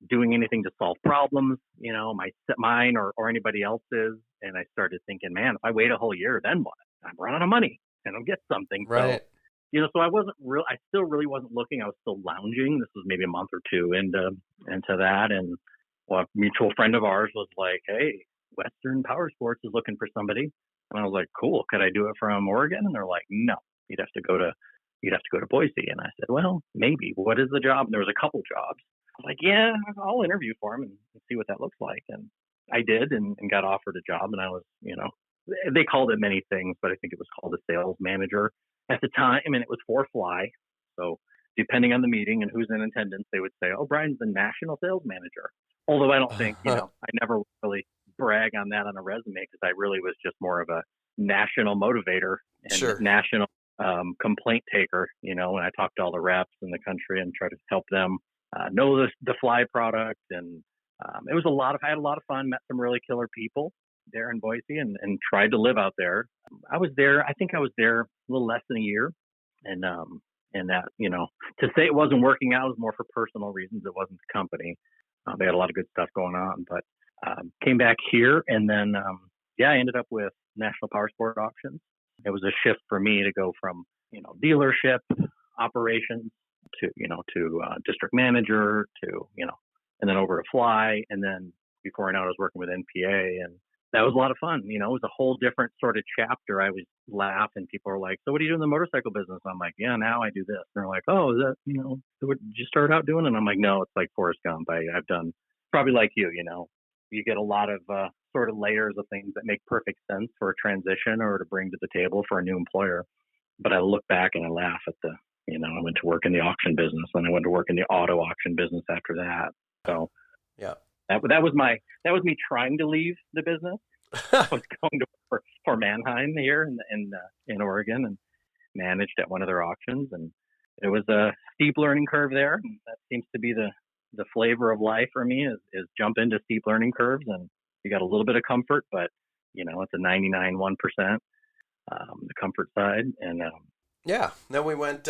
doing anything to solve problems, mine or anybody else's. And I started thinking, man, if I wait a whole year, then what? I'm running out of money and I'll get something. Right. So, so I still really wasn't looking. I was still lounging. This was maybe a month or two into that. And a mutual friend of ours was like, hey, Western Powersports is looking for somebody. And I was like, cool. Could I do it from Oregon? And they're like, no, you'd have to go to Boise. And I said, well, maybe. What is the job? And there was a couple jobs. I was like, yeah, I'll interview for them and see what that looks like. And I did and got offered a job. And I was, they called it many things, but I think it was called a sales manager at the time. And it was for Fly. So depending on the meeting and who's in attendance, they would say, oh, Brian's the national sales manager. Although I don't think, I never really brag on that on a resume because I really was just more of a national motivator and national complaint taker, when I talked to all the reps in the country and try to help them know the Fly product. And it was I had a lot of fun, met some really killer people. there in Boise and tried to live out there. I think I was there a little less than a year. And that, to say it wasn't working out was more for personal reasons. It wasn't the company. They had a lot of good stuff going on, but came back here and then, I ended up with National Powersports Auctions. It was a shift for me to go from, dealership operations to district manager to, and then over to Fly. And then before I know it, I was working with NPA, and that was a lot of fun. It was a whole different sort of chapter. I would laugh and people are like, so what do you do in the motorcycle business? I'm like, yeah, now I do this. And they're like, oh, is that, what did you start out doing? And I'm like, no, it's like Forrest Gump. I've done probably like you get a lot of sort of layers of things that make perfect sense for a transition or to bring to the table for a new employer. But I look back and I laugh at I went to work in the auction business, and I went to work in the auto auction business after that. So yeah, that was me trying to leave the business. I was going to work for Manheim here in Oregon and managed at one of their auctions, and it was a steep learning curve there. And that seems to be the flavor of life for me is jump into steep learning curves, and you got a little bit of comfort, but it's a 99.1%, the comfort side. And then we went.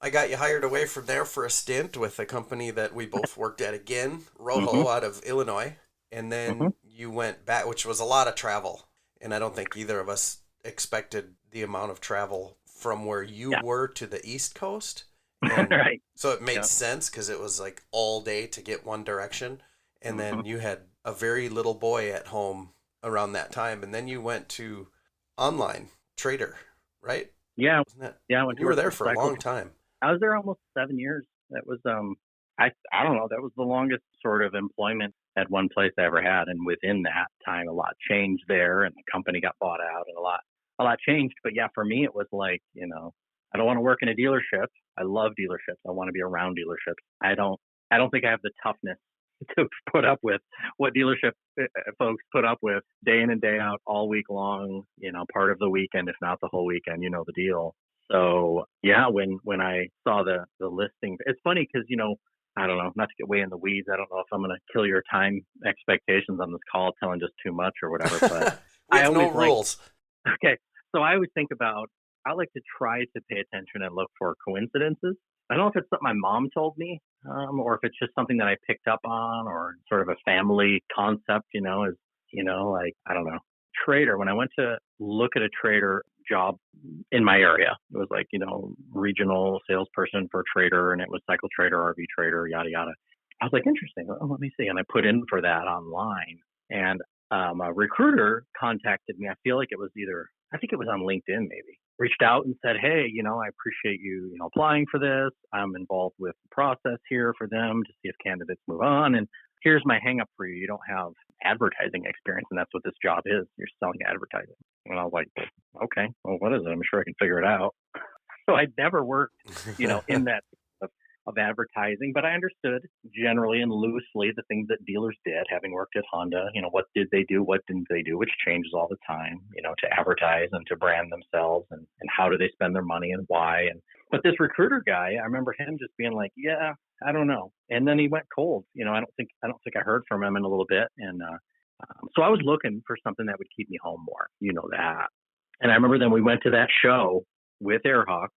I got you hired away from there for a stint with a company that we both worked at again, Rojo out of Illinois. And then you went back, which was a lot of travel. And I don't think either of us expected the amount of travel from where you were to the East Coast. And right. So it made sense because it was like all day to get one direction. And then you had a very little boy at home around that time. And then you went to online trader, right? Yeah. You were there for a long time. I was there almost 7 years. That was, I don't know, that was the longest sort of employment at one place I ever had. And within that time, a lot changed there, and the company got bought out, and a lot changed. But yeah, for me, it was like, I don't want to work in a dealership. I love dealerships. I want to be around dealerships. I don't think I have the toughness to put up with what dealership folks put up with day in and day out all week long, part of the weekend, if not the whole weekend, the deal. So yeah, when I saw the listing, it's funny because, I don't know, not to get way in the weeds. I don't know if I'm going to kill your time expectations on this call, telling just too much or whatever, but we have no rules. Okay. So I always think about, I like to try to pay attention and look for coincidences. I don't know if it's something my mom told me, or if it's just something that I picked up on, or sort of a family concept, like, I don't know. Trader, when I went to look at a trader job in my area, it was like, regional salesperson for a trader, and it was cycle trader, RV trader, yada, yada. I was like, interesting. Oh, let me see. And I put in for that online, and a recruiter contacted me. I feel like it was I think it was on LinkedIn maybe, reached out and said, hey, I appreciate you, applying for this. I'm involved with the process here for them to see if candidates move on. And here's my hang up for you. You don't have advertising experience, and that's what this job is. You're selling advertising. And I was like, okay, well, what is it? I'm sure I can figure it out. So I'd never worked, in that of advertising, but I understood generally and loosely the things that dealers did, having worked at Honda. What did they do? What didn't they do? Which changes all the time, to advertise and to brand themselves, and how do they spend their money and why. But this recruiter guy, I remember him just being like, yeah, I don't know. And then he went cold. I don't think I heard from him in a little bit. And so I was looking for something that would keep me home more, that. And I remember then we went to that show with Airhawk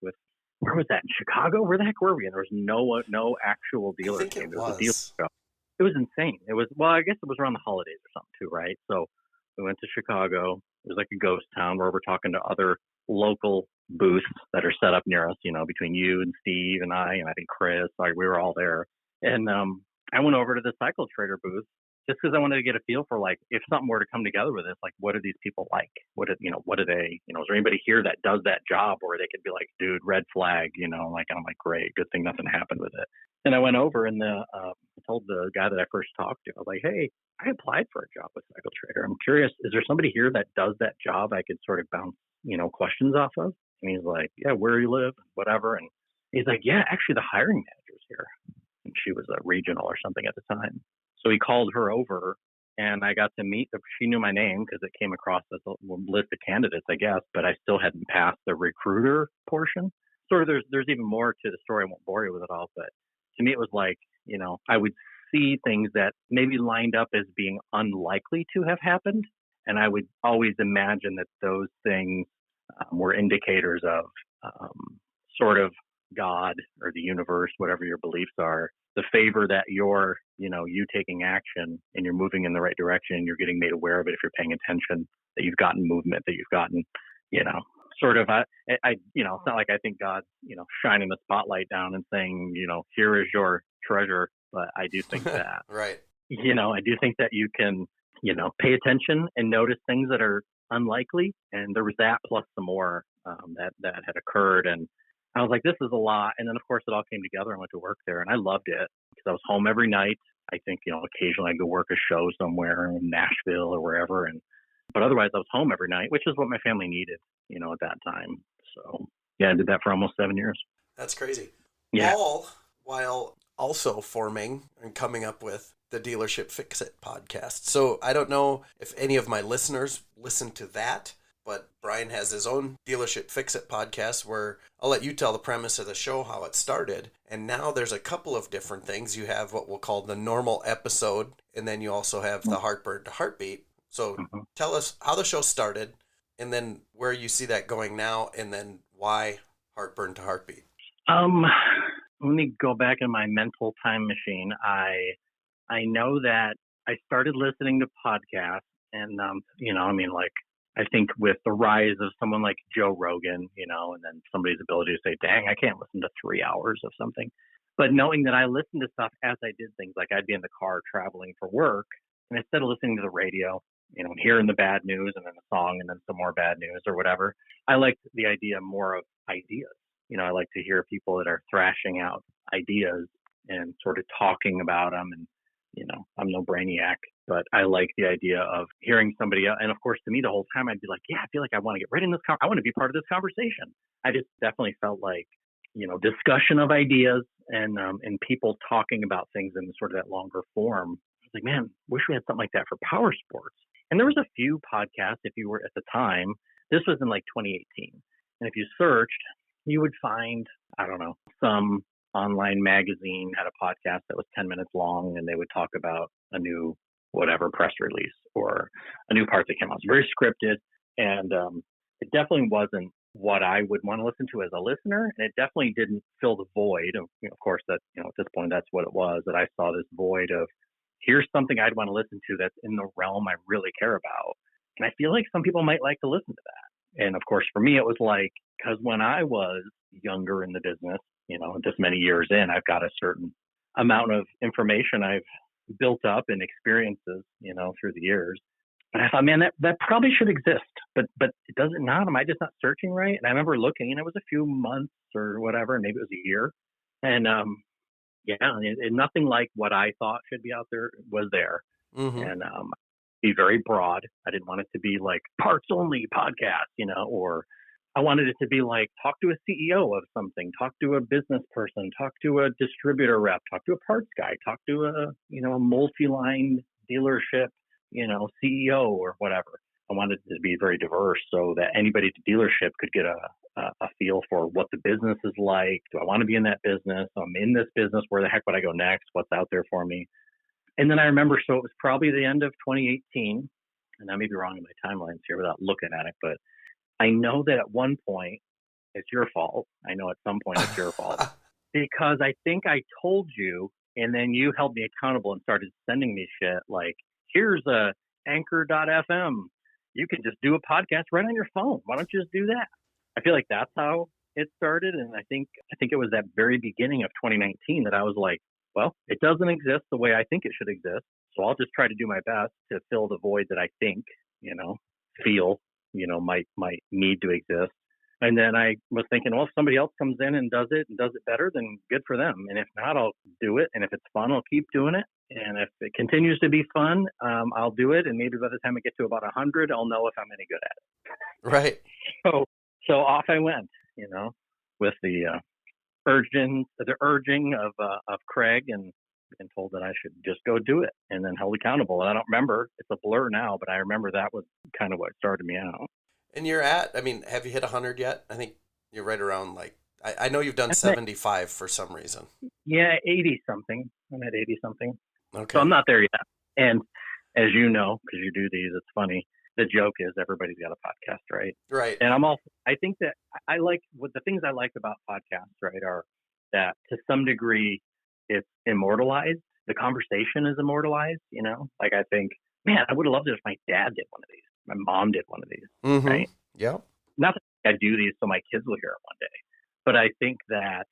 where was that, in Chicago? Where the heck were we? And there was no actual dealer. I think it was. A dealer show. It was insane. It was, well, I guess it was around the holidays or something too, right? So we went to Chicago. It was like a ghost town where we're talking to other local booths that are set up near us, between you and Steve and I think Chris, like we were all there. And I went over to the Cycle Trader booth just because I wanted to get a feel for, like, if something were to come together with this, like, what do these people like? What do they, is there anybody here that does that job where they could be like, dude, red flag, and I'm like, great, good thing nothing happened with it. And I went over and I told the guy that I first talked to, I was like, hey, I applied for a job with Cycle Trader. I'm curious, is there somebody here that does that job I could sort of bounce, questions off of? And he's like, yeah, where you live, whatever. And he's like, yeah, actually the hiring manager's here. And she was a regional or something at the time. So he called her over, and I got to meet her. She knew my name because it came across as a list of candidates, I guess, but I still hadn't passed the recruiter portion. Sort of there's even more to the story. I won't bore you with it all, but to me it was like, I would see things that maybe lined up as being unlikely to have happened, And I would always imagine that those things were indicators of sort of God or the universe, whatever your beliefs are, the favor that you're, you taking action and you're moving in the right direction and you're getting made aware of it if you're paying attention, that you've gotten movement, that you've gotten, sort of, it's not like I think God's, shining the spotlight down and saying, here is your treasure. But I do think that, right. I do think that you can, pay attention and notice things that are unlikely. And there was that plus some more that had occurred. And I was like, this is a lot. And then, of course, it all came together. I went to work there and I loved it because I was home every night. I think, occasionally I'd go work a show somewhere in Nashville or wherever. But otherwise, I was home every night, which is what my family needed, at that time. So, yeah, I did that for almost 7 years. That's crazy. Yeah. All while also forming and coming up with the Dealership Fix It podcast. So I don't know if any of my listeners listen to that, but Brian has his own Dealership Fix It podcast where I'll let you tell the premise of the show, how it started. And now there's a couple of different things. You have what we'll call the normal episode, and then you also have the Heartburn to Heartbeat. So tell us how the show started, and then where you see that going now, and then why Heartburn to Heartbeat. Let me go back in my mental time machine. I know that I started listening to podcasts, and I think with the rise of someone like Joe Rogan, and then somebody's ability to say, dang, I can't listen to 3 hours of something. But knowing that I listened to stuff as I did things, like I'd be in the car traveling for work, and instead of listening to the radio, hearing the bad news and then the song and then some more bad news or whatever, I liked the idea more of ideas. I like to hear people that are thrashing out ideas and sort of talking about them. And, I'm no brainiac, but I like the idea of hearing somebody else. And of course, to me, the whole time I'd be like, yeah, I feel like I want to get right in this. I want to be part of this conversation. I just definitely felt like, discussion of ideas and people talking about things in sort of that longer form. I was like, man, wish we had something like that for Powersports. And there was a few podcasts, if you were at the time, this was in like 2018. And if you searched, you would find, I don't know, some online magazine had a podcast that was 10 minutes long, and they would talk about a new whatever press release or a new part that came out. It's very scripted, and it definitely wasn't what I would want to listen to as a listener, and it definitely didn't fill the void of, of course, that, at this point, that's what it was, that I saw this void of, here's something I'd want to listen to that's in the realm I really care about. And I feel like some people might like to listen to that. And of course, for me, it was like, because when I was younger in the business, this many years in, I've got a certain amount of information I've built up and experiences, through the years. And I thought, man, that probably should exist, but it doesn't not. Am I just not searching right? And I remember looking, and it was a few months or whatever, maybe it was a year. And and nothing like what I thought should be out there was there. Mm-hmm. And be very broad. I didn't want it to be like parts only podcast, or I wanted it to be like, talk to a CEO of something, talk to a business person, talk to a distributor rep, talk to a parts guy, talk to a multi-line dealership, CEO or whatever. I wanted it to be very diverse so that anybody at the dealership could get a feel for what the business is like. Do I want to be in that business? I'm in this business. Where the heck would I go next? What's out there for me? And then I remember, so it was probably the end of 2018, and I may be wrong in my timelines here without looking at it, but I know that at one point, it's your fault. I know at some point it's your fault because I think I told you, and then you held me accountable and started sending me shit like, here's a anchor.fm. You can just do a podcast right on your phone. Why don't you just do that? I feel like that's how it started. And I think it was that very beginning of 2019 that I was like, well, it doesn't exist the way I think it should exist. So I'll just try to do my best to fill the void that I think, feel, might need to exist. And then I was thinking, well, if somebody else comes in and does it better, then good for them. And if not, I'll do it. And if it's fun, I'll keep doing it. And if it continues to be fun, I'll do it. And maybe by the time I get to about 100, I'll know if I'm any good at it. Right. So off I went, with the urging of Craig, and been told that I should just go do it, and then held accountable. And I don't remember, it's a blur now, but I remember that was kind of what started me out. And have you hit 100 yet? I think you're right around, like, I know you've done 75 for some reason. Yeah, 80 something. I'm at 80 something. Okay. So I'm not there yet. And as you know, because you do these, it's funny. the joke is everybody's got a podcast, right? Right. And I think that I like what the things I like about podcasts, right, are that to some degree it's immortalized. The conversation is immortalized, like I think, man, I would have loved it if my dad did one of these. My mom did one of these, Mm-hmm. right? Yep. Not that I do these so my kids will hear it one day, but I think that,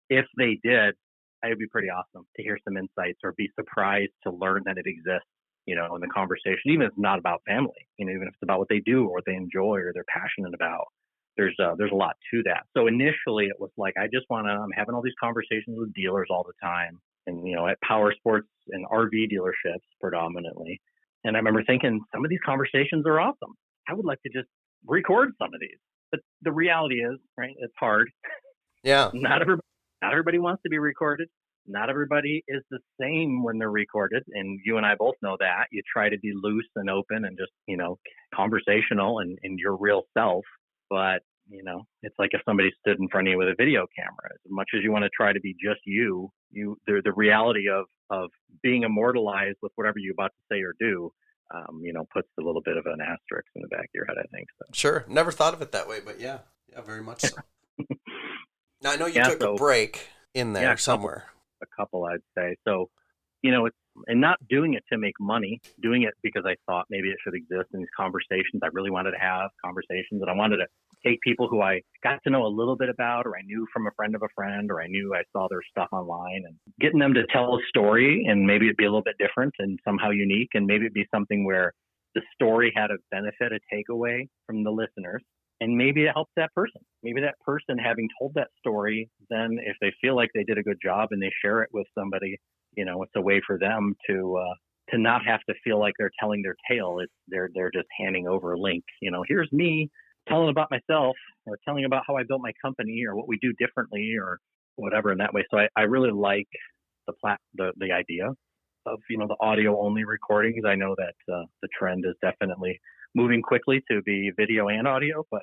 if they did, it would be pretty awesome to hear some insights or be surprised to learn that it exists, in the conversation, even if it's not about family, even if it's about what they do or what they enjoy or they're passionate about. There's a lot to that. So initially it was like, I'm having all these conversations with dealers all the time and, at Powersports and RV dealerships predominantly. And I remember thinking some of these conversations are awesome. I would like to just record some of these. But the reality is, right, it's hard. Yeah. Not everybody wants to be recorded. Not everybody is the same when they're recorded. And you and I both know that. You try to be loose and open and just, conversational and your real self. But, it's like if somebody stood in front of you with a video camera. As much as you want to try to be just the reality of being immortalized with whatever you're about to say or do, puts a little bit of an asterisk in the back of your head, I think. So. Sure. Never thought of it that way, but yeah, very much so. Now, I know you took a break in there somewhere. A couple, I'd say. So, and not doing it to make money, doing it because I thought maybe it should exist in these conversations. I really wanted to have conversations, and I wanted to take people who I got to know a little bit about, or I knew from a friend of a friend, or I knew I saw their stuff online, and getting them to tell a story, and maybe it'd be a little bit different and somehow unique, and maybe it'd be something where the story had a benefit, a takeaway from the listeners. And maybe it helps that person. Maybe that person, having told that story, then if they feel like they did a good job and they share it with somebody, it's a way for them to not have to feel like they're telling their tale. They're just handing over a link. Here's me telling about myself, or telling about how I built my company, or what we do differently, or whatever in that way. So I really like the idea of the audio only recordings. I know that the trend is definitely moving quickly to be video and audio, but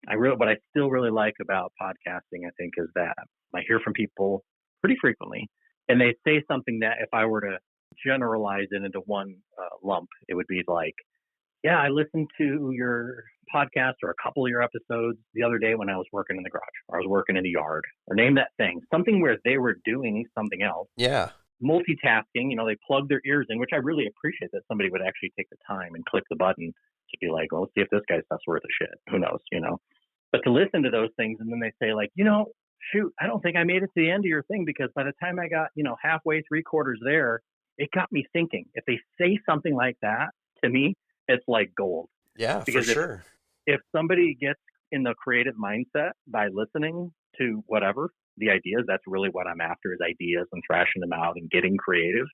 what I still really like about podcasting, I think, is that I hear from people pretty frequently, and they say something that if I were to generalize it into one lump, it would be like, yeah, I listened to your podcast or a couple of your episodes the other day when I was working in the garage, or I was working in the yard, or name that thing, something where they were doing something else. Yeah. Multitasking, they plug their ears in, which I really appreciate that somebody would actually take the time and click the button to be like, well, let's see if this guy's stuff's worth of shit. Who knows, But to listen to those things and then they say like, shoot, I don't think I made it to the end of your thing because by the time I got, halfway, 3/4 there, it got me thinking. If they say something like that to me, it's like gold. Yeah, because for sure. If somebody gets in the creative mindset by listening to whatever the ideas, that's really what I'm after, is ideas and thrashing them out and getting creative.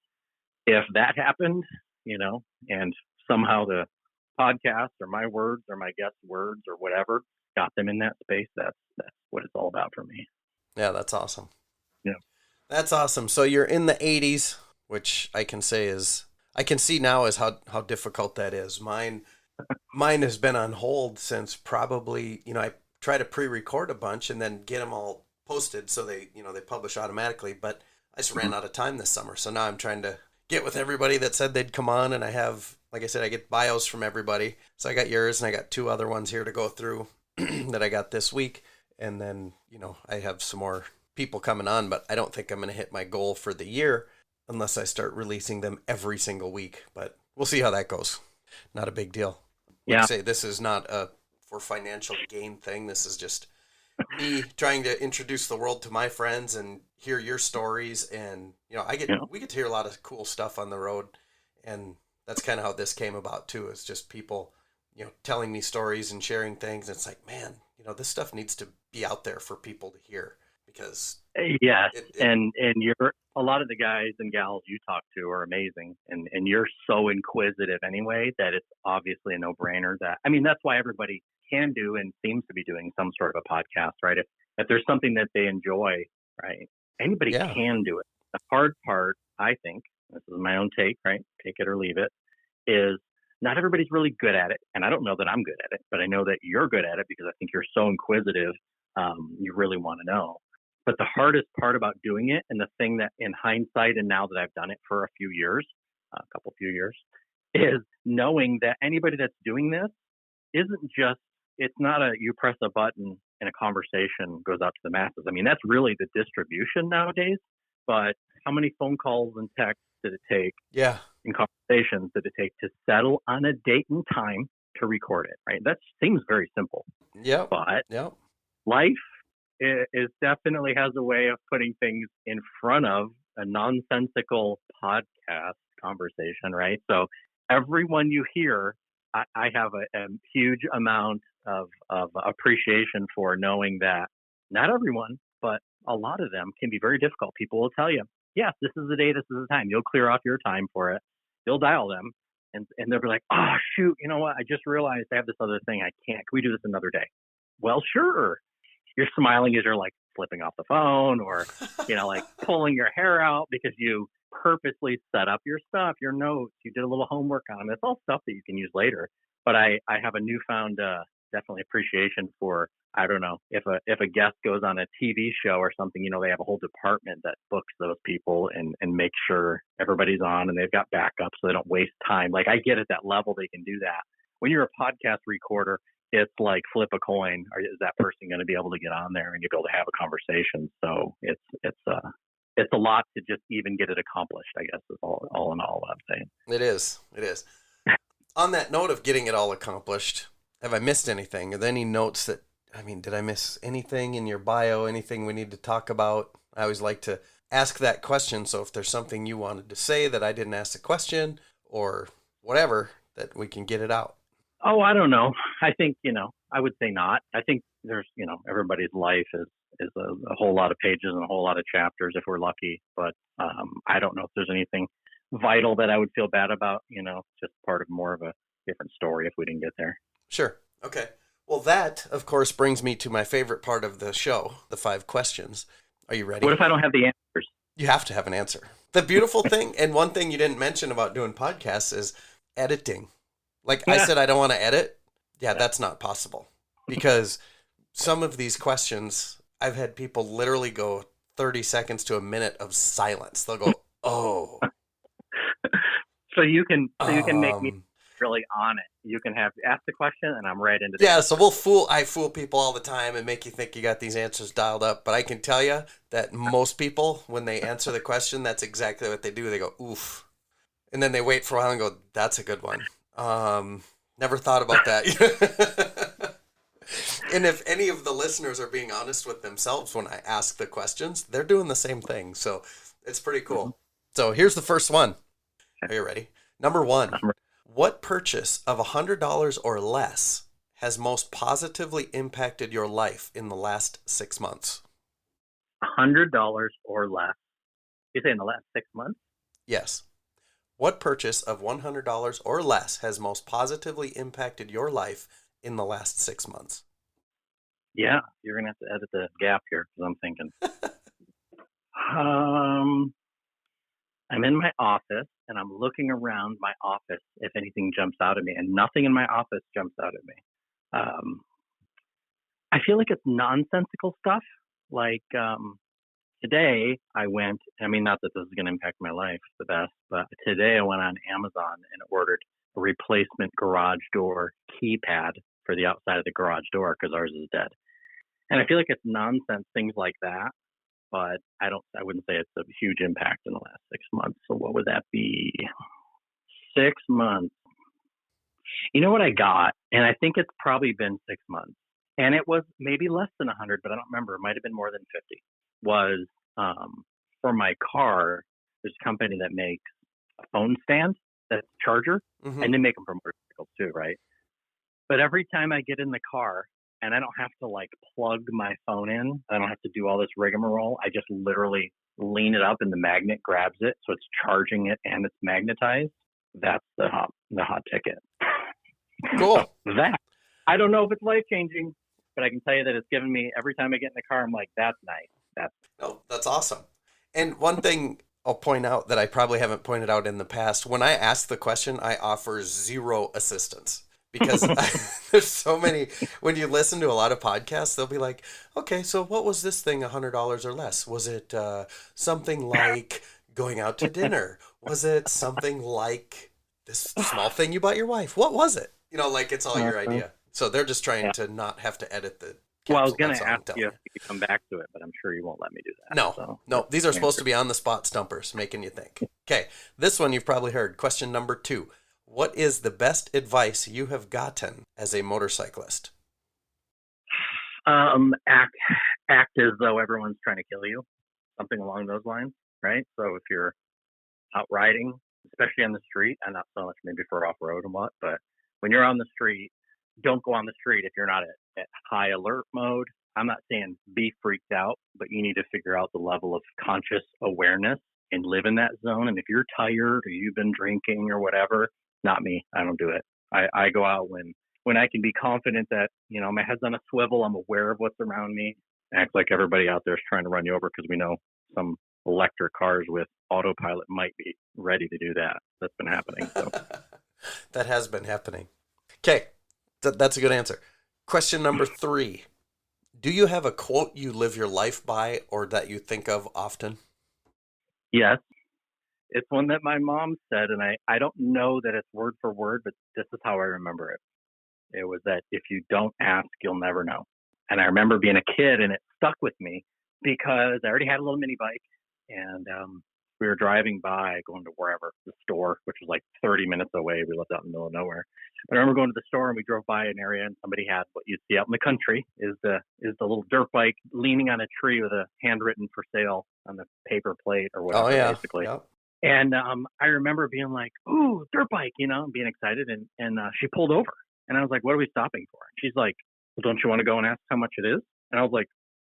If that happened, and somehow the podcast or my words or my guest words or whatever got them in that space, that's what it's all about for me. Yeah, that's awesome. Yeah. That's awesome. So you're in the 80s, which I can see now is how difficult that is. Mine has been on hold since probably, I try to pre-record a bunch and then get them all posted so they publish automatically, but I just ran out of time this summer. So now I'm trying to get with everybody that said they'd come on, and I have, like I said, I get bios from everybody. So I got yours and I got 2 other ones here to go through that I got this week. And then, I have some more people coming on, but I don't think I'm going to hit my goal for the year unless I start releasing them every single week. But we'll see how that goes. Not a big deal. Like I say, this is not a for financial gain thing. This is just me trying to introduce the world to my friends and hear your stories. And, we get to hear a lot of cool stuff on the road. And that's kind of how this came about too, is just people, telling me stories and sharing things. And it's like, man, this stuff needs to be out there for people to hear, because and you're, a lot of the guys and gals you talk to are amazing, and you're so inquisitive anyway that it's obviously a no-brainer. That's why everybody can do and seems to be doing some sort of a podcast, right? If there's something that they enjoy, right, anybody can do it. The hard part, I think, this is my own take, right, take it or leave it, is not everybody's really good at it. And I don't know that I'm good at it, but I know that you're good at it because I think you're so inquisitive. You really want to know. But the hardest part about doing it, and the thing that in hindsight, and now that I've done it for a few years, is knowing that anybody that's doing this isn't just, it's not a, you press a button and a conversation goes out to the masses. I mean, that's really the distribution nowadays, but how many phone calls and texts did it take? Yeah. In conversations did it take to settle on a date and time to record it, right? That seems very simple. Yeah. But Yep. life is definitely has a way of putting things in front of a nonsensical podcast conversation, right? So everyone you hear, I have a huge amount of appreciation for knowing that not everyone, but a lot of them can be very difficult. People will tell you, yes, this is the day, this is the time. You'll clear off your time for it. You'll dial them and they'll be like, oh, shoot, you know what? I just realized I have this other thing. I can't. Can we do this another day? Well, sure. You're smiling as you're like flipping off the phone or, like pulling your hair out because you purposely set up your stuff, your notes. You did a little homework on them. It's all stuff that you can use later. But I have a newfound definitely appreciation for, I don't know, if a guest goes on a TV show or something, they have a whole department that books those people and makes sure everybody's on and they've got backup so they don't waste time. Like I get at that level, they can do that. When you're a podcast recorder, it's like flip a coin. Is that person going to be able to get on there and you'll be able to have a conversation? So it's a lot to just even get it accomplished, I guess is all in all what I'm saying. It is. On that note of getting it all accomplished, have I missed anything? Are there any notes that, did I miss anything in your bio, anything we need to talk about? I always like to ask that question. So if there's something you wanted to say that I didn't ask the question or whatever, that we can get it out. Oh, I don't know. I think, I would say not. I think there's, everybody's life is a whole lot of pages and a whole lot of chapters if we're lucky. But I don't know if there's anything vital that I would feel bad about, just part of more of a different story if we didn't get there. Sure. Okay. Well, that, of course, brings me to my favorite part of the show, the 5 questions. Are you ready? What if I don't have the answers? You have to have an answer. The beautiful thing, and one thing you didn't mention about doing podcasts is editing. I said, I don't want to edit. Yeah, that's not possible. Because some of these questions, I've had people literally go 30 seconds to a minute of silence. They'll go, oh. So you can make me really on it. You can ask the question and I'm right into Yeah, so I fool people all the time and make you think you got these answers dialed up. But I can tell you that most people, when they answer the question, that's exactly what they do. They go, oof. And then they wait for a while and go, that's a good one. Never thought about that. And if any of the listeners are being honest with themselves when I ask the questions, they're doing the same thing. So it's pretty cool. Mm-hmm. So here's the first one. Are you ready? Number 1, what purchase of $100 or less has most positively impacted your life in the last 6 months? $100 or less. You say in the last 6 months? Yes. What purchase of $100 or less has most positively impacted your life in the last 6 months? Yeah, you're going to have to edit the gap here because I'm thinking. I'm in my office and I'm looking around my office if anything jumps out at me, and nothing in my office jumps out at me. I feel like it's nonsensical stuff. Like today I went, not that this is going to impact my life the best, but today I went on Amazon and ordered a replacement garage door keypad for the outside of the garage door because ours is dead. And I feel like it's nonsense, things like that. But I wouldn't say it's a huge impact in the last 6 months. So what would that be? 6 months. You know what I got? And I think it's probably been 6 months. And it was maybe less than 100, but I don't remember. It might have been more than 50. Was for my car, there's a company that makes a phone stand that's a charger. Mm-hmm. And they make them for motorcycles too, right? But every time I get in the car, and I don't have to plug my phone in. I don't have to do all this rigmarole. I just literally lean it up and the magnet grabs it. So it's charging it and it's magnetized. That's the hot ticket. Cool. That. I don't know if it's life-changing, but I can tell you that it's given me, every time I get in the car, I'm like, that's nice. That's awesome. And one thing I'll point out that I probably haven't pointed out in the past, when I ask the question, I offer zero assistance. Because there's so many, when you listen to a lot of podcasts, they'll be like, okay, so what was this thing $100 or less? Was it something like going out to dinner? Was it something like this small thing you bought your wife, what was it? Like it's all your idea. So they're just trying to not have to edit the capsule. Well, I was going That's to all I'm ask telling you if you could come back to it, but I'm sure you won't let me do that. No, these are supposed to be on the spot stumpers, making you think. Okay, this one you've probably heard. Question number 2. What is the best advice you have gotten as a motorcyclist? Act as though everyone's trying to kill you, something along those lines, right? So if you're out riding, especially on the street, and not so much maybe for off-road and what, but when you're on the street, don't go on the street if you're not at high alert mode. I'm not saying be freaked out, but you need to figure out the level of conscious awareness and live in that zone. And if you're tired or you've been drinking or whatever, not me. I don't do it. I go out when I can be confident that, my head's on a swivel, I'm aware of what's around me, act like everybody out there is trying to run you over because we know some electric cars with autopilot might be ready to do that. That's been happening. So. That has been happening. Okay, that's a good answer. Question number 3. Do you have a quote you live your life by or that you think of often? Yes. It's one that my mom said, and I don't know that it's word for word, but this is how I remember it. It was that if you don't ask, you'll never know. And I remember being a kid, and it stuck with me because I already had a little mini bike, and we were driving by, going to wherever, the store, which was like 30 minutes away. We lived out in the middle of nowhere. But I remember going to the store, and we drove by an area, and somebody had what you'd see out in the country is the little dirt bike leaning on a tree with a handwritten for sale on the paper plate or whatever, basically. Yep. And I remember being like, ooh, dirt bike, being excited. And she pulled over. And I was like, what are we stopping for? And she's like, well, don't you want to go and ask how much it is? And I was like,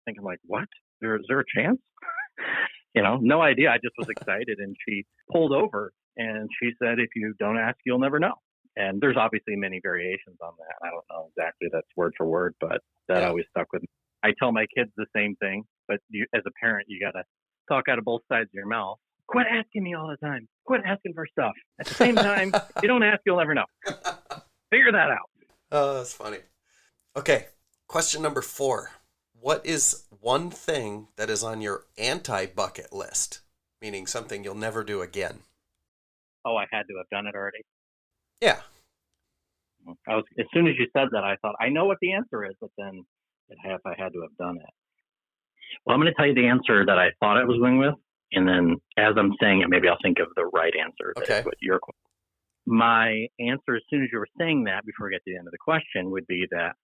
thinking like, what? Is there a chance? No idea. I just was excited. And she pulled over and she said, if you don't ask, you'll never know. And there's obviously many variations on that. I don't know exactly that's word for word, but that always stuck with me. I tell my kids the same thing, but you, as a parent, you got to talk out of both sides of your mouth. Quit asking me all the time. Quit asking for stuff. At the same time, if you don't ask, you'll never know. Figure that out. Oh, that's funny. Okay, question number 4. What is one thing that is on your anti-bucket list? Meaning something you'll never do again. Oh, I had to have done it already? Yeah. As soon as you said that, I thought, I know what the answer is, but then I had to have done it. Well, I'm going to tell you the answer that I thought I was going with, and then as I'm saying it, maybe I'll think of the right answer. Okay. What your question. My answer, as soon as you were saying that, before we get to the end of the question, would be that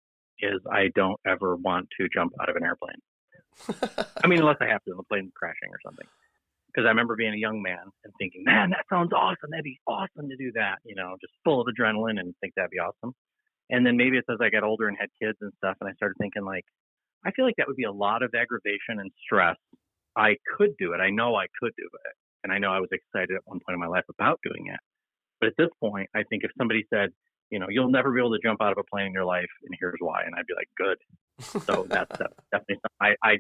is I don't ever want to jump out of an airplane. I mean, unless I have to, and the plane's crashing or something. Because I remember being a young man and thinking, man, that sounds awesome. That'd be awesome to do that. Just full of adrenaline and think that'd be awesome. And then maybe it's as I got older and had kids and stuff, and I started thinking like, I feel like that would be a lot of aggravation and stress. I could do it. I know I could do it. And I know I was excited at one point in my life about doing it. But at this point, I think if somebody said, you'll never be able to jump out of a plane in your life, and here's why, and I'd be like, good. So that's definitely something I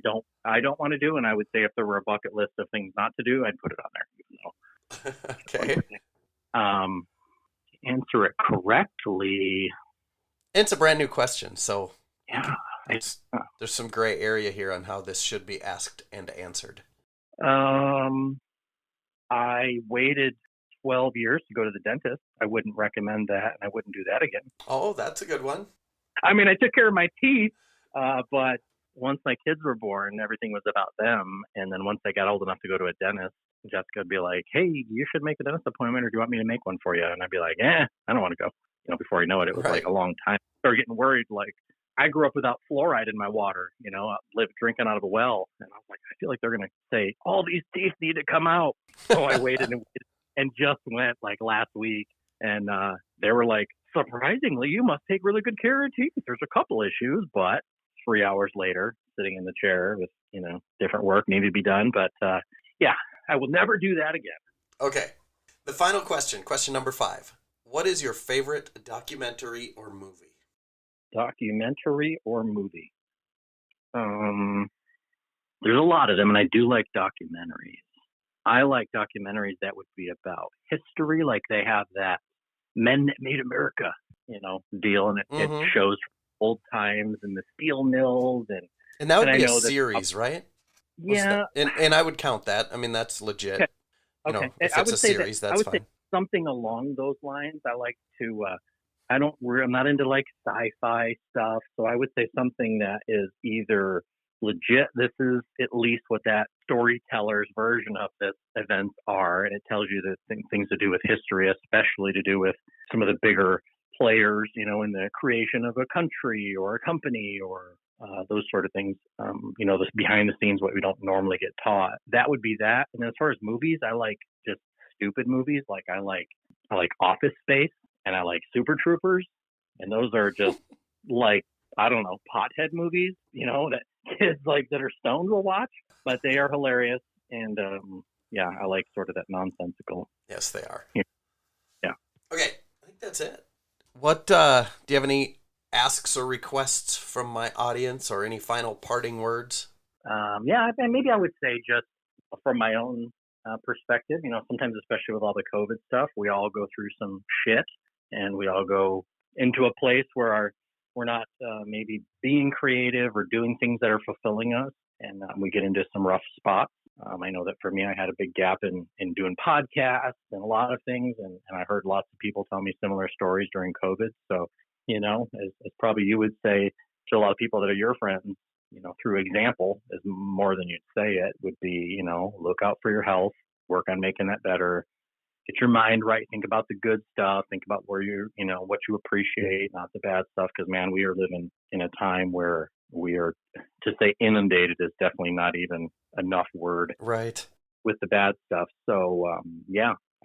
don't want to do. And I would say if there were a bucket list of things not to do, I'd put it on there. Okay. Answer it correctly. It's a brand new question, so yeah, there's some gray area here on how this should be asked and answered. I waited 12 years to go to the dentist. I wouldn't recommend that, and I wouldn't do that again. Oh, that's a good one. I mean, I took care of my teeth, but once my kids were born, everything was about them. And then once I got old enough to go to a dentist, Jessica would be like, hey, you should make a dentist appointment, or do you want me to make one for you? And I'd be like, I don't want to go. Before I know it, it was like a long time. I started getting worried. Like, I grew up without fluoride in my water. I lived drinking out of a well. And I was like, I feel like they're going to say, all these teeth need to come out. So I waited and just went like last week. And they were like, surprisingly, you must take really good care of your teeth. There's a couple issues, but 3 hours later, sitting in the chair with, different work needed to be done. But yeah, I will never do that again. Okay. The final question number 5. What is your favorite documentary or movie? Documentary or movie? There's a lot of them, and I do like documentaries. I like documentaries that would be about history, like they have that Men That Made America, deal, and it shows old times and the steel mills, and that would be a series, right? Yeah, and I would count that. I mean, that's legit. Okay. If it's a series, that's fine. something along those lines. I like to. I'm not into like sci-fi stuff, so I would say something that is either legit. This is at least what that storyteller's version of this events are, and it tells you that things to do with history, especially to do with some of the bigger players, in the creation of a country or a company or those sort of things. This behind the scenes, what we don't normally get taught. That would be that. And as far as movies, I like just stupid movies. Like I like Office Space and I like Super Troopers, and those are just like, I don't know, pothead movies, that kids that are stoned will watch, but they are hilarious. And I like sort of that nonsensical. Yes, they are. Yeah. Okay, I think that's it. What do you have any asks or requests from my audience, or any final parting words? Maybe I would say just from my own perspective, sometimes, especially with all the COVID stuff, we all go through some shit, and we all go into a place where we're not maybe being creative or doing things that are fulfilling us, and we get into some rough spots. I know that for me, I had a big gap in doing podcasts and a lot of things, and I heard lots of people tell me similar stories during COVID. So, as probably you would say to a lot of people that are your friends, through example, is more than you'd say it, would be, look out for your health, work on making that better, get your mind right, think about the good stuff, think about where what you appreciate, not the bad stuff, because, man, we are living in a time where we are, to say inundated is definitely not even enough word. Right. With the bad stuff. So,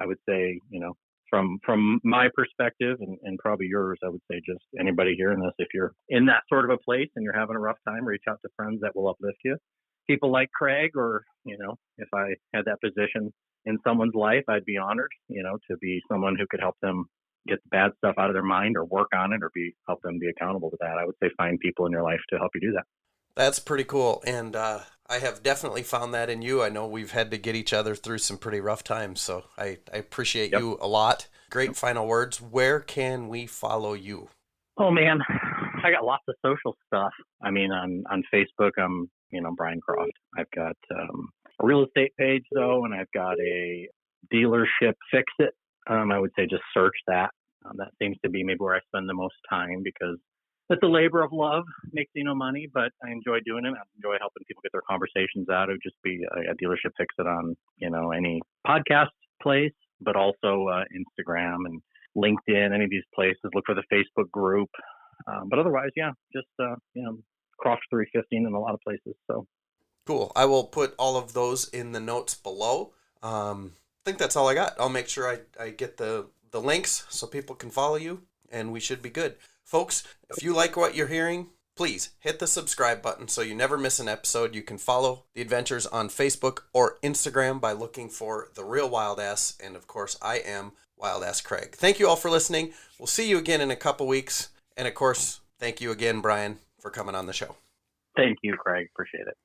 I would say, from my perspective and probably yours, I would say just anybody hearing this, if you're in that sort of a place and you're having a rough time, reach out to friends that will uplift you. People like Craig, or, if I had that position in someone's life, I'd be honored, to be someone who could help them get the bad stuff out of their mind or work on it or help them be accountable to that. I would say find people in your life to help you do that. That's pretty cool. And I have definitely found that in you. I know we've had to get each other through some pretty rough times, so I appreciate you a lot. Great final words. Where can we follow you? Oh, man, I got lots of social stuff. I mean, on Facebook, I'm, Brian Croft. I've got a real estate page, though, and I've got a dealership Fix It. I would say just search that. That seems to be maybe where I spend the most time, because it's a labor of love. Makes no money, but I enjoy doing it. I enjoy helping people get their conversations out. It would just be a dealership Fix It on, any podcast place, but also Instagram and LinkedIn, any of these places. Look for the Facebook group. But otherwise, just, Croft 315 in a lot of places. So cool. I will put all of those in the notes below. I think that's all I got. I'll make sure I get the links so people can follow you, and we should be good. Folks, if you like what you're hearing, please hit the subscribe button so you never miss an episode. You can follow the adventures on Facebook or Instagram by looking for The Real Wild Ass. And of course, I am Wild Ass Craig. Thank you all for listening. We'll see you again in a couple weeks. And of course, thank you again, Brian, for coming on the show. Thank you, Craig. Appreciate it.